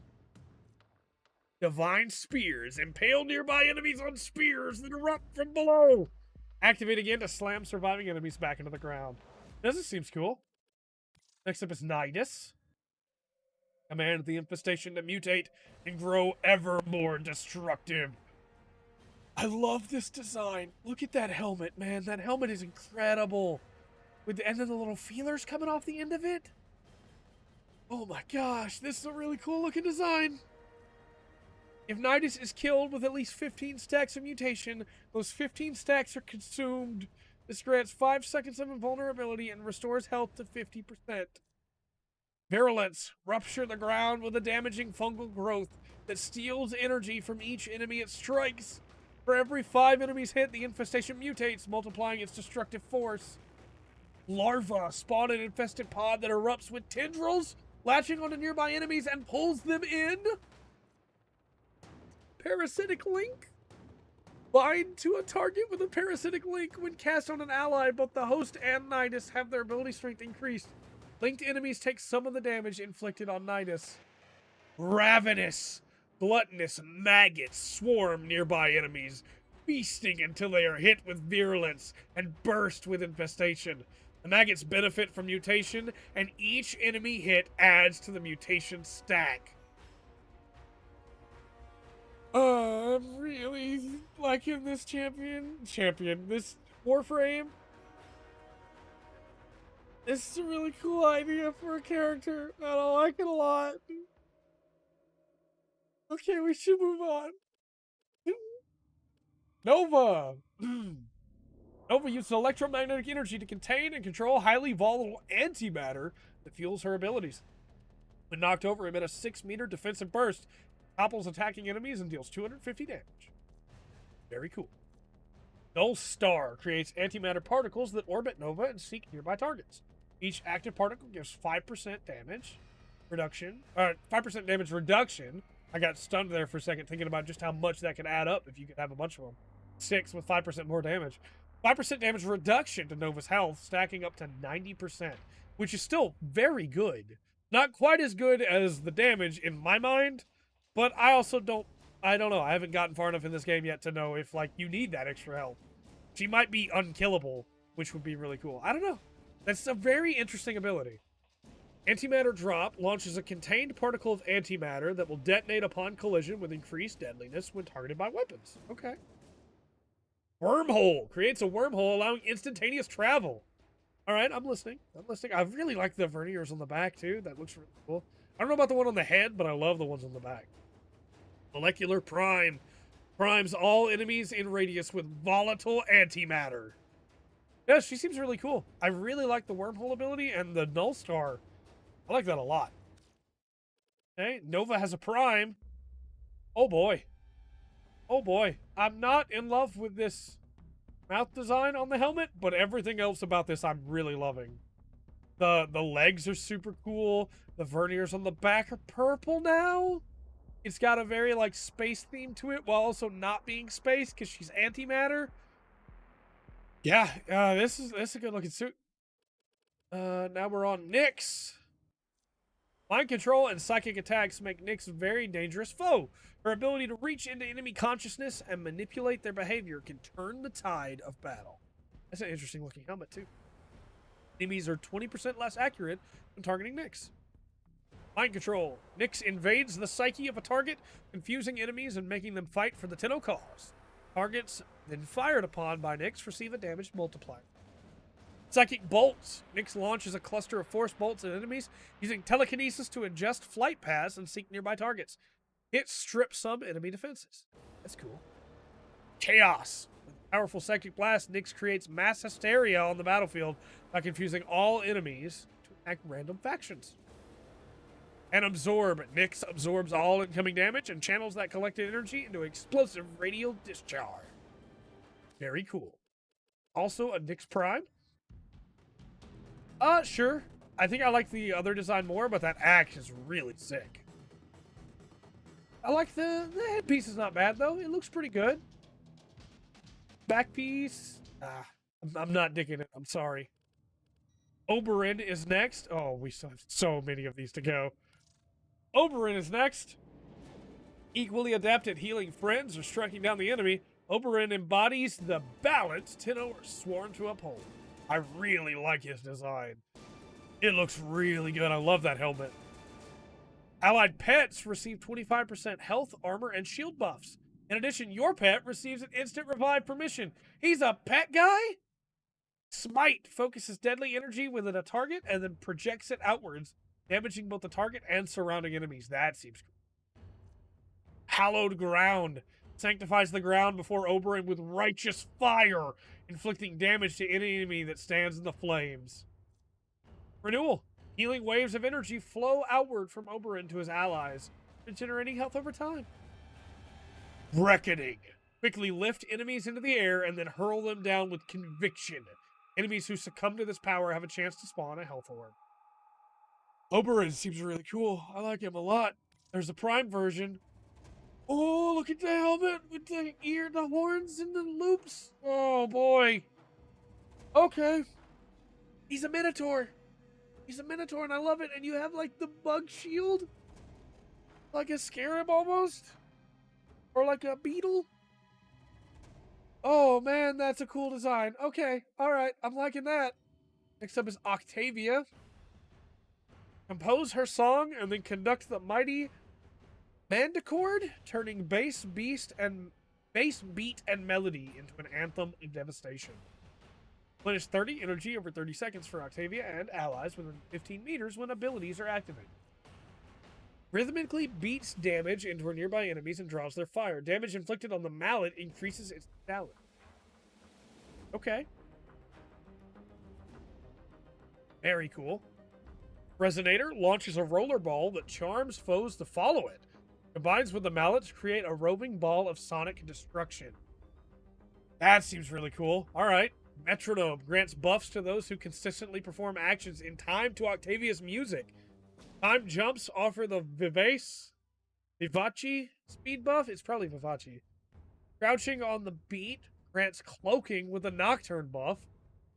Divine spears impale nearby enemies on spears that erupt from below. Activate again to slam surviving enemies back into the ground. This seems cool. Next up is Nidus. Command the infestation to mutate and grow ever more destructive. I love this design. Look at that helmet, man. That helmet is incredible. And then the little feelers coming off the end of it. Oh my gosh, this is a really cool looking design. If Nidus is killed with at least 15 stacks of mutation, those 15 stacks are consumed. This grants 5 seconds of invulnerability and restores health to 50%. Virulence. Rupture the ground with a damaging fungal growth that steals energy from each enemy it strikes. For every 5 enemies hit, the infestation mutates, multiplying its destructive force. Larva. Spawn an infested pod that erupts with tendrils, latching onto nearby enemies and pulls them in. Parasitic link. Bind to a target with a parasitic link when cast on an ally. Both the host and Nidus have their ability strength increased. Linked enemies take some of the damage inflicted on Nidus. Ravenous. Gluttonous maggots swarm nearby enemies, feasting until they are hit with virulence and burst with infestation. The maggots benefit from mutation, and each enemy hit adds to the mutation stack. I'm really liking this champion. This Warframe. This is a really cool idea for a character. I don't like it a lot. Okay, we should move on. Nova. Nova uses electromagnetic energy to contain and control highly volatile antimatter that fuels her abilities. When knocked over, emit a 6-meter defensive burst, topples attacking enemies, and deals 250 damage. Very cool. Null Star creates antimatter particles that orbit Nova and seek nearby targets. Each active particle gives 5% damage reduction. 5% damage reduction. I got stunned there for a second thinking about just how much that could add up if you could have a bunch of them. 6 with 5% more damage. 5% damage reduction to Nova's health, stacking up to 90%, which is still very good. Not quite as good as the damage in my mind, but I also don't know. I haven't gotten far enough in this game yet to know if, like, you need that extra health. She might be unkillable, which would be really cool. I don't know. That's a very interesting ability. Antimatter Drop launches a contained particle of antimatter that will detonate upon collision with increased deadliness when targeted by weapons. Okay. Wormhole creates a wormhole allowing instantaneous travel. All right, I'm listening. I really like the verniers on the back, too. That looks really cool. I don't know about the one on the head, but I love the ones on the back. Molecular Prime primes all enemies in radius with volatile antimatter. Yeah, she seems really cool. I really like the wormhole ability and the Null Star. I like that a lot. Okay, Nova has a Prime. Oh boy. Oh boy. I'm not in love with this mouth design on the helmet, but everything else about this I'm really loving. The legs are super cool. The verniers on the back are purple now. It's got a very, like, space theme to it while also not being space because she's antimatter. Yeah, this is a good looking suit. Now we're on Nyx. Mind control and psychic attacks make Nyx a very dangerous foe. Her ability to reach into enemy consciousness and manipulate their behavior can turn the tide of battle. That's an interesting looking helmet, too. Enemies are 20% less accurate when targeting Nyx. Mind control. Nyx invades the psyche of a target, confusing enemies and making them fight for the Tenno cause. Targets then fired upon by Nyx receive a damage multiplier. Psychic bolts. Nyx launches a cluster of force bolts at enemies, using telekinesis to ingest flight paths and seek nearby targets. It strips some enemy defenses. That's cool. Chaos. With a powerful psychic blast, Nyx creates mass hysteria on the battlefield by confusing all enemies to attack random factions. And absorb. Nyx absorbs all incoming damage and channels that collected energy into explosive radial discharge. Very cool. Also a Nyx Prime. Sure. I think I like the other design more, but that axe is really sick. I like the headpiece is not bad, though. It looks pretty good. Back piece. I'm not digging it. I'm sorry. Oberyn is next. Oh, we still have so many of these to go. Oberyn is next. Equally adept at healing friends or striking down the enemy, Oberyn embodies the balance Tenno are sworn to uphold. I really like his design. It looks really good. I love that helmet. Allied pets receive 25% health, armor, and shield buffs. In addition, your pet receives an instant revive permission. He's a pet guy? Smite focuses deadly energy within a target and then projects it outwards, damaging both the target and surrounding enemies. That seems cool. Hallowed ground sanctifies the ground before Oberyn with righteous fire, inflicting damage to any enemy that stands in the flames. Renewal. Healing waves of energy flow outward from Oberyn to his allies, regenerating health over time. Reckoning. Quickly lift enemies into the air and then hurl them down with conviction. Enemies who succumb to this power have a chance to spawn a health orb. Oberyn seems really cool. I like him a lot. There's a Prime version. Oh, look at the helmet with the ear, the horns, and the loops. Oh, boy. Okay. He's a Minotaur. He's a Minotaur, and I love it. And you have, like, the bug shield. Like a scarab, almost. Or like a beetle. Oh, man, that's a cool design. Okay, all right. I'm liking that. Next up is Octavia. Compose her song and then conduct the mighty Manticord, turning bass beat and melody into an anthem of devastation. Replenish 30 energy over 30 seconds for Octavia and allies within 15 meters when abilities are activated. Rhythmically beats damage into her nearby enemies and draws their fire. Damage inflicted on the mallet increases its talent. Okay. Very cool. Resonator launches a roller ball that charms foes to follow it. Combines with the mallet to create a roving ball of sonic destruction. That seems really cool. All right. Metronome grants buffs to those who consistently perform actions in time to Octavia's music. Time jumps offer the Vivace speed buff. It's probably Vivace. Crouching on the beat grants cloaking with a Nocturne buff.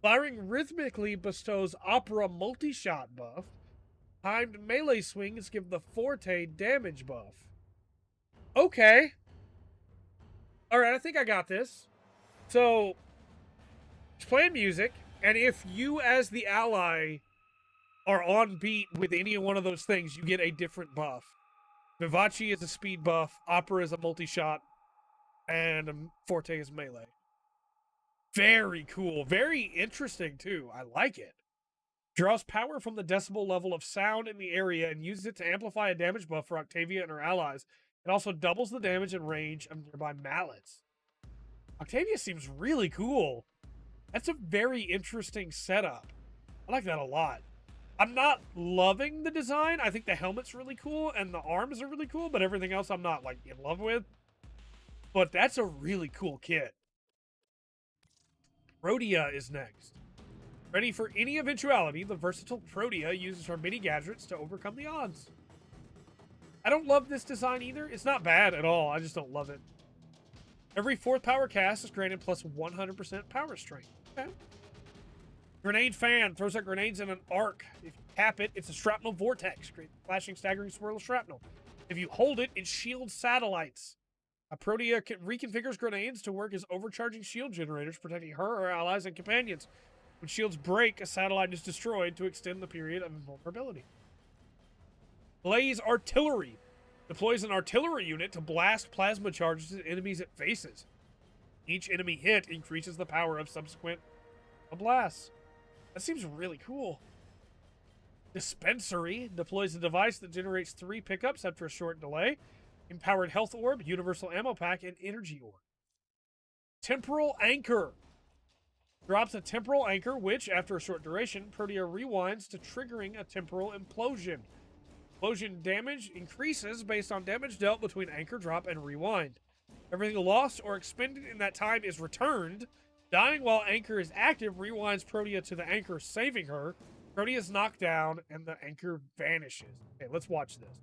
Firing rhythmically bestows Opera multi-shot buff. Timed melee swings give the Forte damage buff. Okay. Alright, I think I got this. So, it's playing music, and if you as the ally are on beat with any one of those things, you get a different buff. Vivace is a speed buff, Opera is a multi-shot, and Forte is melee. Very cool. Very interesting, too. I like it. Draws power from the decibel level of sound in the area and uses it to amplify a damage buff for Octavia and her allies. It also doubles the damage and range of nearby mallets. Octavia seems really cool. That's a very interesting setup. I like that a lot. I'm not loving the design. I think the helmet's really cool and the arms are really cool, but everything else I'm not like in love with. But that's a really cool kit. Protea is next. Ready for any eventuality, the versatile Protea uses her mini gadgets to overcome the odds. I don't love this design either. It's not bad at all. I just don't love it. Every 4th power cast is granted plus 100% power strength. Okay. Grenade fan throws out grenades in an arc. If you tap it, it's a shrapnel vortex. Flashing, staggering swirl of shrapnel. If you hold it, it shields satellites. A Protea reconfigures grenades to work as overcharging shield generators, protecting her, her allies, and companions. When shields break, a satellite is destroyed to extend the period of invulnerability. Blaze Artillery. Deploys an artillery unit to blast plasma charges at enemies it faces. Each enemy hit increases the power of subsequent blasts. That seems really cool. Dispensary deploys a device that generates 3 pickups after a short delay. Empowered Health Orb, Universal Ammo Pack, and Energy Orb. Temporal Anchor. Drops a temporal anchor, which, after a short duration, Protea rewinds to triggering a temporal implosion. Explosion damage increases based on damage dealt between anchor drop and rewind. Everything lost or expended in that time is returned. Dying while anchor is active rewinds Protea to the anchor, saving her. Protea is knocked down and the anchor vanishes. Okay, let's watch this.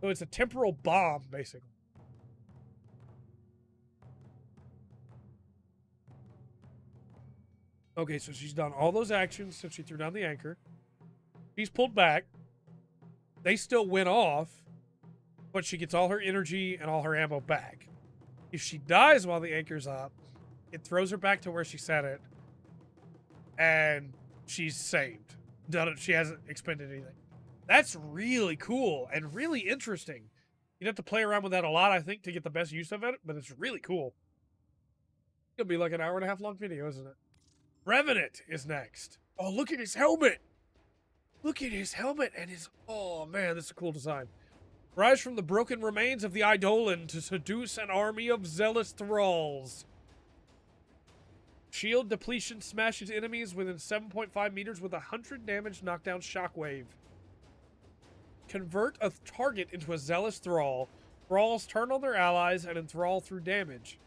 So it's a temporal bomb, basically. Okay, so she's done all those actions since she threw down the anchor. She's pulled back. They still went off, but she gets all her energy and all her ammo back. If she dies while the anchor's up, it throws her back to where she set it, and she's saved. She hasn't expended anything. That's really cool and really interesting. You'd have to play around with that a lot, I think, to get the best use of it, but it's really cool. It'll be like an 1.5 hour long video, isn't it? Revenant is next. Oh, look at his helmet! Look at his helmet and his... Oh, man, this is a cool design. Rise from the broken remains of the Eidolon to seduce an army of zealous thralls. Shield depletion smashes enemies within 7.5 meters with 100 damage knockdown shockwave. Convert a target into a zealous thrall. Thralls turn on their allies and enthrall through damage.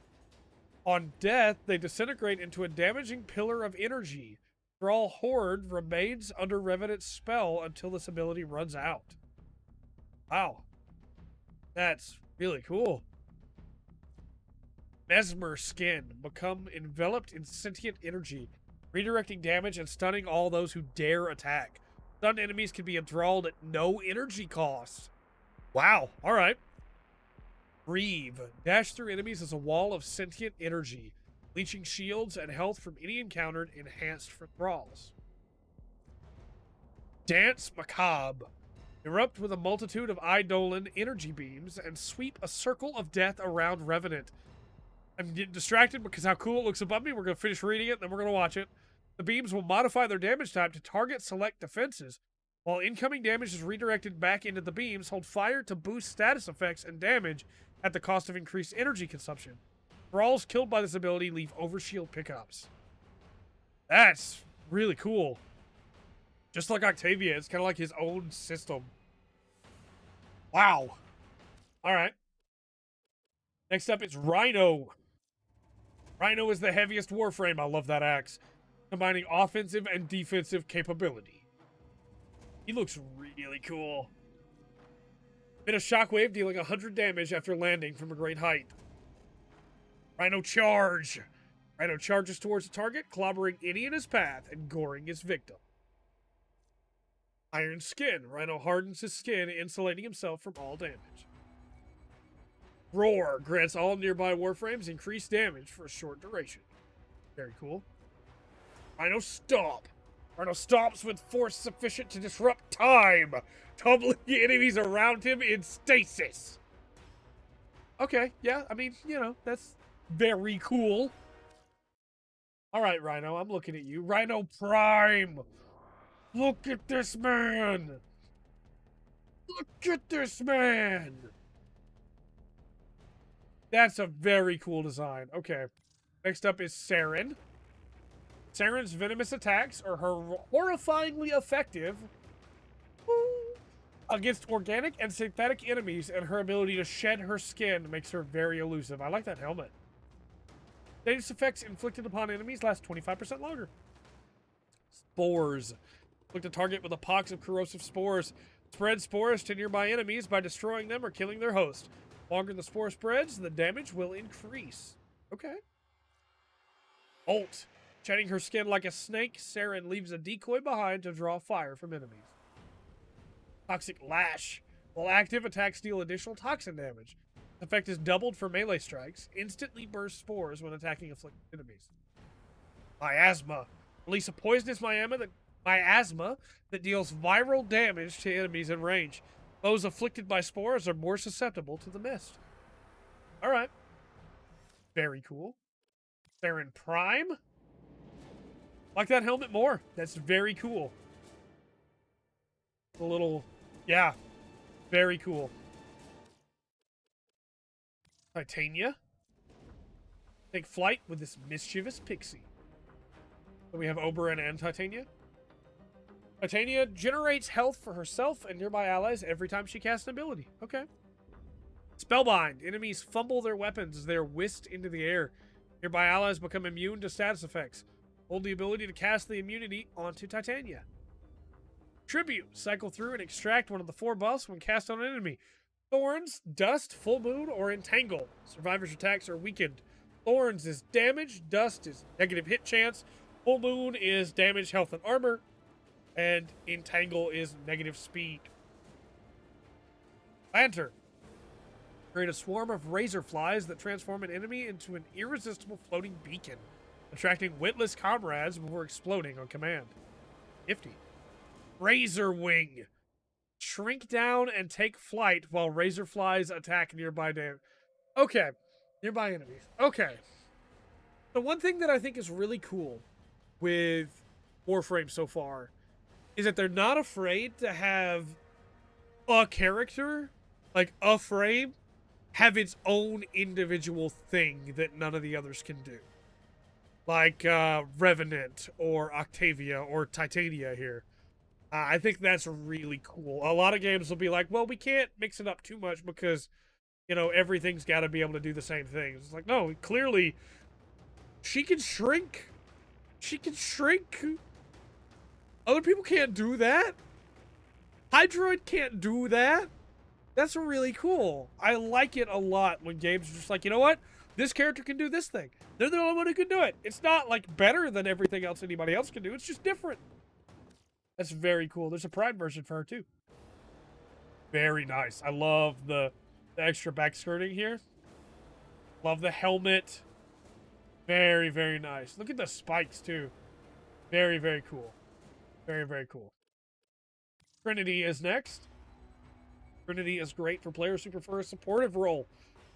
On death, they disintegrate into a damaging pillar of energy. Thrall Horde remains under Revenant's spell until this ability runs out. Wow. That's really cool. Mesmer Skin. Become enveloped in sentient energy, redirecting damage and stunning all those who dare attack. Stunned enemies can be enthralled at no energy cost. Wow. Alright. Reeve. Dash through enemies as a wall of sentient energy. Leeching shields and health from any encountered, enhanced for thralls. Dance Macabre. Erupt with a multitude of Eidolon energy beams and sweep a circle of death around Revenant. I'm getting distracted because how cool it looks above me. We're going to finish reading it, then we're going to watch it. The beams will modify their damage type to target select defenses. While incoming damage is redirected back into the beams, hold fire to boost status effects and damage at the cost of increased energy consumption. Thralls killed by this ability leave overshield pickups. That's really cool. Just like Octavia, it's kind of like his own system. Wow. Alright. Next up is Rhino. Rhino is the heaviest Warframe. I love that axe. Combining offensive and defensive capability. He looks really cool. Hit a shockwave, dealing 100 damage after landing from a great height. Rhino Charge. Rhino charges towards the target, clobbering any in his path and goring his victim. Iron Skin. Rhino hardens his skin, insulating himself from all damage. Roar. Grants all nearby Warframes increased damage for a short duration. Very cool. Rhino Stomp. Rhino stomps with force sufficient to disrupt time, tumbling enemies around him in stasis. Okay, yeah, I mean, you know, that's very cool. Alright, Rhino, I'm looking at you. Rhino Prime! Look at this man! Look at this man! That's a very cool design. Okay. Next up is Saren. Saren's venomous attacks are horrifyingly effective against organic and synthetic enemies, and her ability to shed her skin makes her very elusive. I like that helmet. Status effects inflicted upon enemies last 25% longer. Spores. Inflict a target with a pox of corrosive spores. Spread spores to nearby enemies by destroying them or killing their host. The longer the spore spreads, the damage will increase. Okay. Bolt. Shedding her skin like a snake, Saren leaves a decoy behind to draw fire from enemies. Toxic Lash. While active, attacks deal additional toxin damage. The effect is doubled for melee strikes. Instantly bursts spores when attacking afflicted enemies. Miasma. Release a poisonous miasma that deals viral damage to enemies in range. Those afflicted by spores are more susceptible to the mist. All right. Very cool. They're in Prime. Like that helmet more. That's very cool. A little, yeah, very cool. Titania. Take flight with this mischievous pixie. So we have Oberon and Titania. Titania generates health for herself and nearby allies every time she casts an ability. Okay. Spellbind. Enemies fumble their weapons as they are whisked into the air. Nearby allies become immune to status effects. Hold the ability to cast the immunity onto Titania. Tribute. Cycle through and extract one of the 4 buffs when cast on an enemy. Thorns, Dust, Full Moon, or Entangle. Survivors' attacks are weakened. Thorns is damage. Dust is negative hit chance. Full Moon is damage, health, and armor. And Entangle is negative speed. Lantern. Create a swarm of razor flies that transform an enemy into an irresistible floating beacon, attracting witless comrades before exploding on command. Nifty. Razor Wing. Shrink down and take flight while razor flies attack nearby Okay. Nearby enemies. Okay. The one thing that I think is really cool with Warframe so far is that they're not afraid to have a character, like a frame, have its own individual thing that none of the others can do. Like Revenant or Octavia or Titania here. I think that's really cool. A lot of games will be like, well, we can't mix it up too much because, you know, everything's got to be able to do the same things. It's like, no, clearly she can shrink. She can shrink. Other people can't do that. Hydroid can't do that. That's really cool. I like it a lot when games are just like, you know what? This character can do this thing. They're the only one who can do it. It's not like better than everything else anybody else can do. It's just different. That's very cool. There's a Prime version for her too. Very nice. I love the extra back skirting here. Love the helmet. Very, very nice. Look at the spikes too. Very, very cool. Very, very cool. Trinity is next. Trinity is great for players who prefer a supportive role.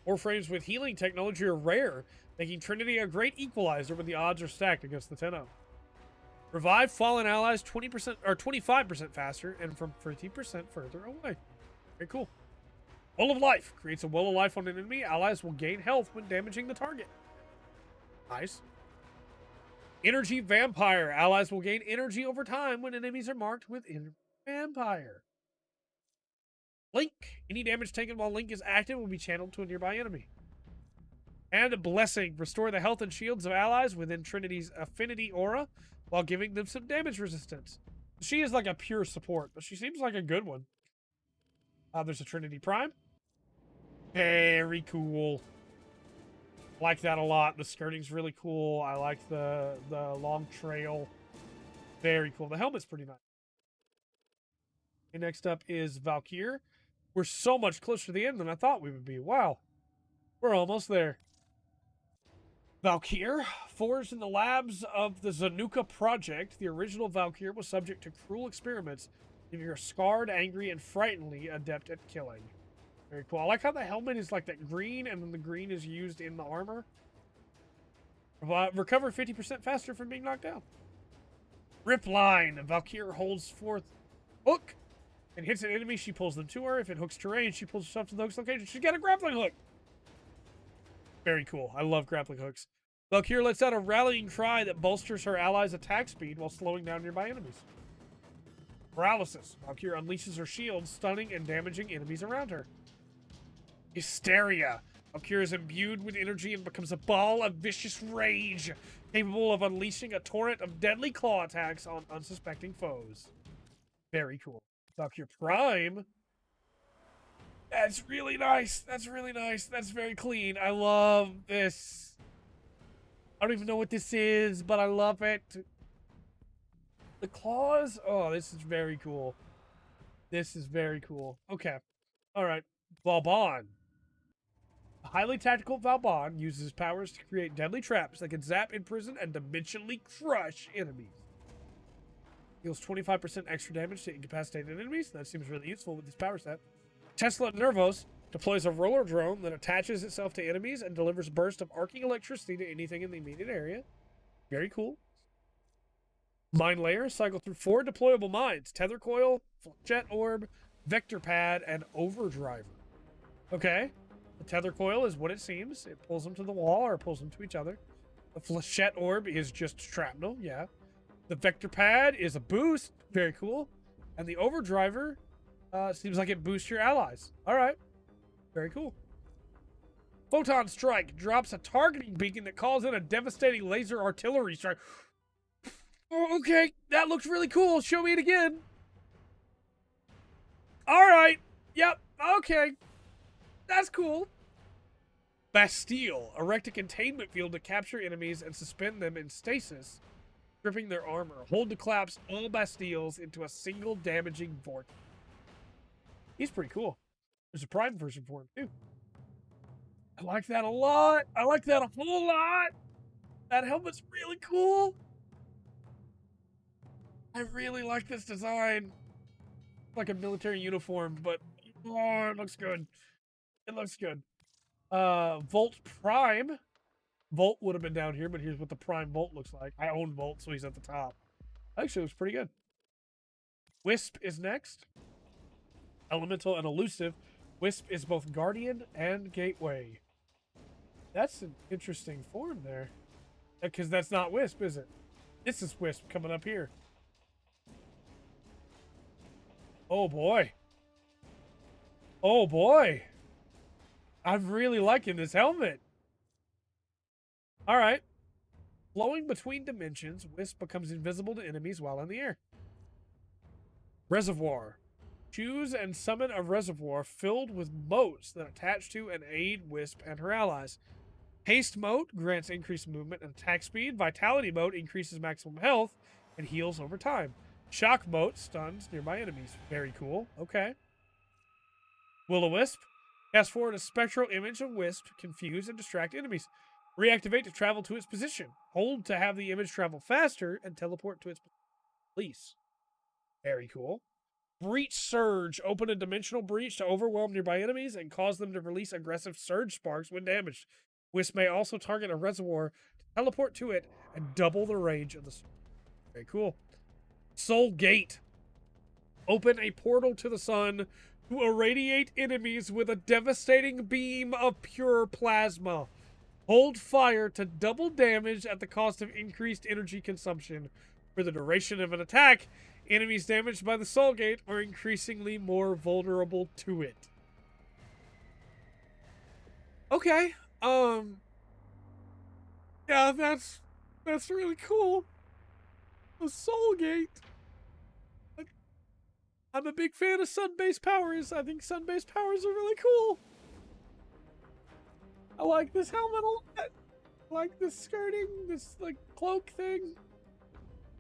Warframes with healing technology are rare, making Trinity a great equalizer when the odds are stacked against the 10-0. Revive fallen allies 20% or 25% faster and from 50% further away. Very cool. Well of Life creates a well of life on an enemy. Allies will gain health when damaging the target. Nice. Energy Vampire. Allies will gain energy over time when enemies are marked with Vampire. Link. Any damage taken while Link is active will be channeled to a nearby enemy. And Blessing. Restore the health and shields of allies within Trinity's affinity aura while giving them some damage resistance. She is like a pure support, but she seems like a good one. There's a Trinity Prime. Very cool. Like that a lot. The skirting's really cool. I like the long trail. Very cool. The helmet's pretty nice. Okay, next up is Valkyr. We're so much closer to the end than I thought we would be. Wow. We're almost there. Valkyr, forged in the labs of the Zanuka Project, the original Valkyr was subject to cruel experiments, leaving her scarred, angry, and frighteningly adept at killing. Very cool. I like how the helmet is like that green, and then the green is used in the armor. Recover 50% faster from being knocked down. Rip Line. Valkyr holds forth hook and hits an enemy. She pulls them to her. If it hooks terrain, she pulls herself to the hook's location. She's got a grappling hook. Very cool. I love grappling hooks. Valkyr lets out a rallying cry that bolsters her allies' attack speed while slowing down nearby enemies. Paralysis. Valkyr unleashes her shield, stunning and damaging enemies around her. Hysteria. Valkyr is imbued with energy and becomes a ball of vicious rage, capable of unleashing a torrent of deadly claw attacks on unsuspecting foes. Very cool. Valkyr Prime. That's really nice. That's really nice. That's very clean. I love this. I don't even know what this is, but I love it. The claws? Oh, this is very cool. This is very cool. Okay. All right. Vauban. A highly tactical Valbon uses his powers to create deadly traps that can zap, imprison, and dimensionally crush enemies. Deals 25% extra damage to incapacitated enemies. That seems really useful with this power set. Tesla Nervos deploys a roller drone that attaches itself to enemies and delivers a burst of arcing electricity to anything in the immediate area. Very cool. Mine layers cycle through 4 deployable mines: Tether Coil, Jet Orb, Vector Pad, and Overdriver. Okay. The Tether Coil is what it seems. It pulls them to the wall or pulls them to each other. The Flechette Orb is just shrapnel, yeah. The Vector Pad is a boost. Very cool. And the Overdriver seems like it boosts your allies. All right. Very cool. Photon Strike drops a targeting beacon that calls in a devastating laser artillery strike. Oh, okay, that looks really cool. Show me it again. All right. Yep. Okay. That's cool. Bastille. Erect a containment field to capture enemies and suspend them in stasis, stripping their armor. Hold to collapse all Bastilles into a single damaging vortex. He's pretty cool. There's a Prime version for him, too. I like that a lot. I like that a whole lot. That helmet's really cool. I really like this design. Like a military uniform, but oh, it looks good. It looks good. Volt Prime. Volt would have been down here, but here's what the Prime Volt looks like. I own Volt, so he's at the top. Actually, it looks pretty good. Wisp is next. Elemental and elusive. Wisp is both Guardian and Gateway. That's an interesting form there. Because that's not Wisp, is it? This is Wisp coming up here. Oh boy. Oh boy. I'm really liking this helmet. Alright. Flowing between dimensions, Wisp becomes invisible to enemies while in the air. Reservoir. Choose and summon a reservoir filled with motes that attach to and aid Wisp and her allies. Haste mote grants increased movement and attack speed. Vitality mote increases maximum health and heals over time. Shock mote stuns nearby enemies. Very cool. Okay. Will-O-Wisp. Cast forward a spectral image of Wisp to confuse and distract enemies. Reactivate to travel to its position. Hold to have the image travel faster and teleport to its release. Very cool. Breach Surge. Open a dimensional breach to overwhelm nearby enemies and cause them to release aggressive surge sparks when damaged. Wisp may also target a reservoir to teleport to it and double the range of the surge. Very cool. Soul Gate. Open a portal to the sun to irradiate enemies with a devastating beam of pure plasma. Hold fire to double damage at the cost of increased energy consumption. For the duration of an attack, enemies damaged by the Soul Gate are increasingly more vulnerable to it. Okay. Yeah, that's really cool. The Soul Gate. I'm a big fan of sun-based powers. I think sun-based powers are really cool. I like this helmet a lot. I like this skirting, this like cloak thing.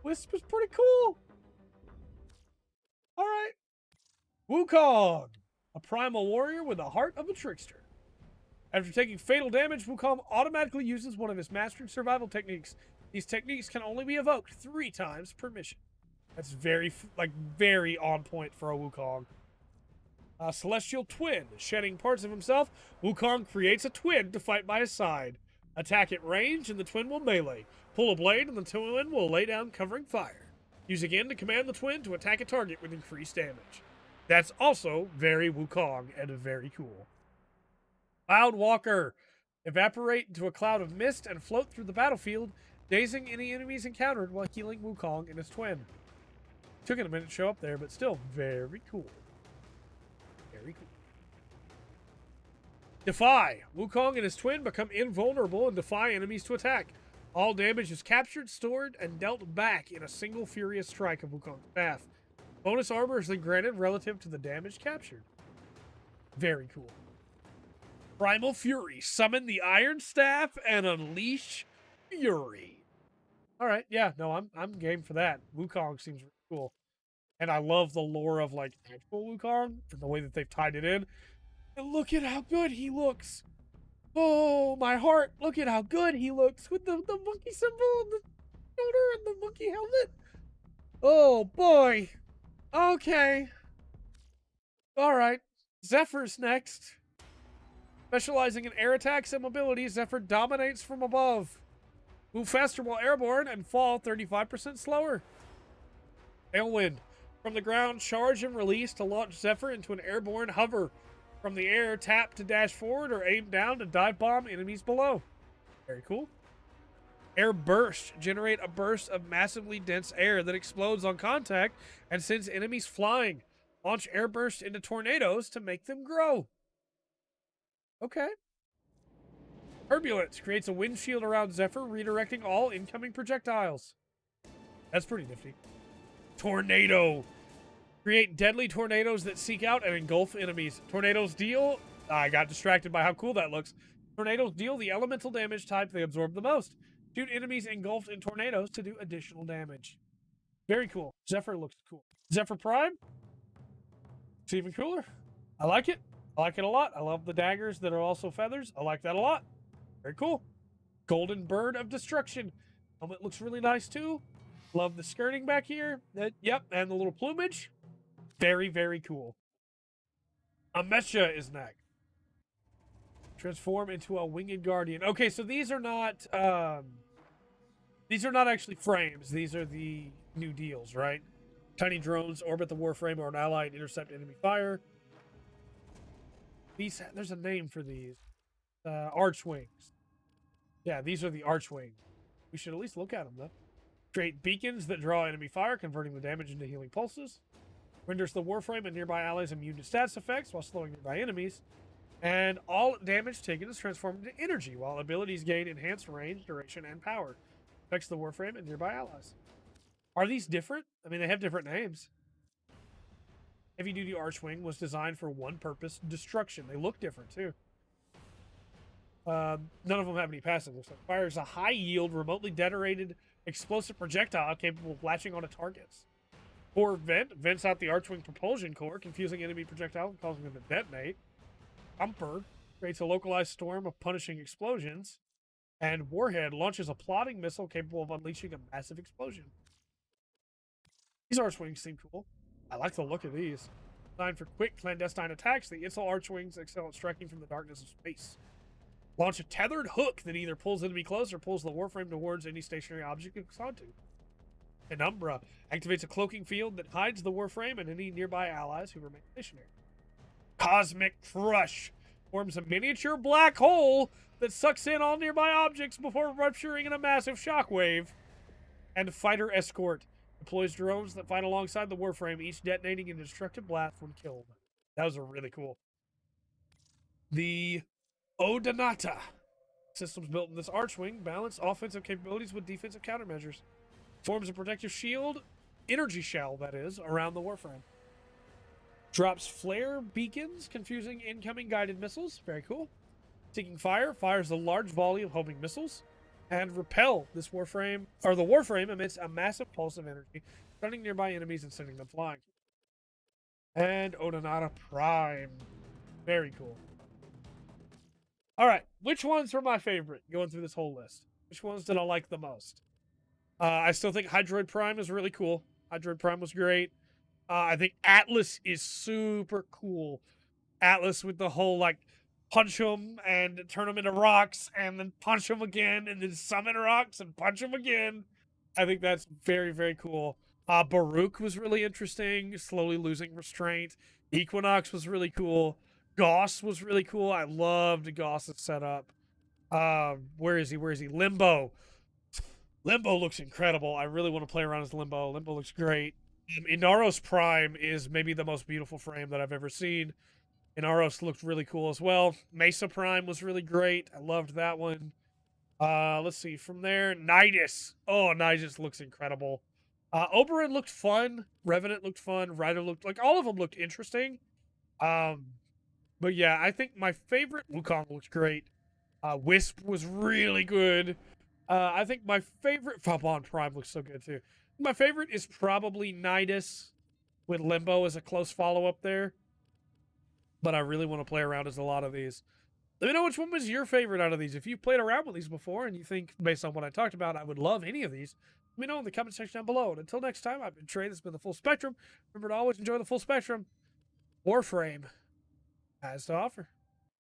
Wisp is pretty cool. All right. Wukong, a primal warrior with the heart of a trickster. After taking fatal damage, Wukong automatically uses one of his mastered survival techniques. These techniques can only be evoked 3 times per mission. That's very on point for a Wukong. Celestial Twin. Shedding parts of himself, Wukong creates a twin to fight by his side. Attack at range and the twin will melee. Pull a blade and the twin will lay down covering fire. Use again to command the twin to attack a target with increased damage. That's also very Wukong and very cool. Cloud Walker. Evaporate into a cloud of mist and float through the battlefield, dazing any enemies encountered while healing Wukong and his twin. Took it a minute to show up there, but still very cool. Very cool. Defy. Wukong and his twin become invulnerable and defy enemies to attack. All damage is captured, stored, and dealt back in a single furious strike of Wukong's staff. Bonus armor is then granted relative to the damage captured. Very cool. Primal Fury. Summon the Iron Staff and unleash Fury. All right, yeah, no, I'm game for that. Wukong seems really cool. And I love the lore of, like, actual Wukong and the way that they've tied it in. And look at how good he looks. Oh, my heart. Look at how good he looks with the monkey symbol on the shoulder and the monkey helmet. Oh, boy. Okay. All right. Zephyr's next. Specializing in air attacks and mobility, Zephyr dominates from above. Move faster while airborne and fall 35% slower. Tailwind. From the ground, charge and release to launch Zephyr into an airborne hover. From the air, tap to dash forward or aim down to dive bomb enemies below. Very cool. Air burst. Generate a burst of massively dense air that explodes on contact and sends enemies flying. Launch air burst into tornadoes to make them grow. Okay. Turbulence. Creates a windshield around Zephyr, redirecting all incoming projectiles. That's pretty nifty. Tornado. Create deadly tornadoes that seek out and engulf enemies. Tornadoes deal... I got distracted by how cool that looks. Tornadoes deal the elemental damage type they absorb the most. Shoot enemies engulfed in tornadoes to do additional damage. Very cool. Zephyr looks cool. Zephyr Prime. It's even cooler. I like it. I like it a lot. I love the daggers that are also feathers. I like that a lot. Very cool. Golden Bird of Destruction. Helmet looks really nice too. Love the skirting back here. Yep, and the little plumage. Very, very cool. Amesha is next. Transform into a winged guardian. Okay, so these are not actually frames. These are the new deals, right? Tiny drones orbit the Warframe or an ally and intercept enemy fire. There's a name for these. Archwings. Yeah, these are the Archwings. We should at least look at them, though. Create beacons that draw enemy fire, converting the damage into healing pulses. Renders the Warframe and nearby allies immune to status effects while slowing nearby enemies. And all damage taken is transformed into energy, while abilities gain enhanced range, duration, and power. Affects the Warframe and nearby allies. Are these different? I mean, they have different names. Heavy Duty Archwing was designed for one purpose, destruction. They look different, too. None of them have any passives. It fires a high-yield, remotely detonated explosive projectile capable of latching onto targets. Core Vent vents out the Archwing propulsion core, confusing enemy projectiles and causing them to detonate. Thumper creates a localized storm of punishing explosions. And Warhead launches a plotting missile capable of unleashing a massive explosion. These Archwings seem cool. I like the look of these. Designed for quick, clandestine attacks, the Insul Archwings excel at striking from the darkness of space. Launch a tethered hook that either pulls enemy close or pulls the Warframe towards any stationary object it's onto. Penumbra activates a cloaking field that hides the Warframe and any nearby allies who remain stationary. Cosmic Crush forms a miniature black hole that sucks in all nearby objects before rupturing in a massive shockwave. And Fighter Escort deploys drones that fight alongside the Warframe, each detonating a destructive blast when killed. That was really cool. The Odonata systems built in this Archwing balance offensive capabilities with defensive countermeasures. Forms a protective shield, energy shell, that is, around the Warframe. Drops flare beacons, confusing incoming guided missiles. Very cool. Seeking Fire fires a large volley of homing missiles. And Repel, the Warframe emits a massive pulse of energy, stunning nearby enemies and sending them flying. And Odonata Prime. Very cool. All right, which ones were my favorite going through this whole list? Which ones did I like the most? I still think Hydroid Prime is really cool. Hydroid Prime was great. I think Atlas is super cool. Atlas with the whole, like, punch them and turn them into rocks and then punch them again and then summon rocks and punch them again. I think that's very, very cool. Baruch was really interesting, slowly losing restraint. Equinox was really cool. Gauss was really cool. I loved Gauss's setup. Where is he? Limbo. Limbo looks incredible. I really want to play around as Limbo. Limbo looks great. Inaros Prime is maybe the most beautiful frame that I've ever seen. Inaros looked really cool as well. Mesa Prime was really great. I loved that one. Let's see. From there, Nidus. Oh, Nidus looks incredible. Oberyn looked fun. Revenant looked fun. Ryder looked... Like, all of them looked interesting. But yeah, I think my favorite... Wukong looks great. Wisp was really good. I think my favorite... Fabon Prime looks so good, too. My favorite is probably Nidus, with Limbo as a close follow-up there. But I really want to play around as a lot of these. Let me know which one was your favorite out of these. If you've played around with these before and you think, based on what I talked about, I would love any of these, let me know in the comment section down below. And until next time, I've been Trey. This has been the Full Spectrum. Remember to always enjoy the full spectrum. Warframe has to offer.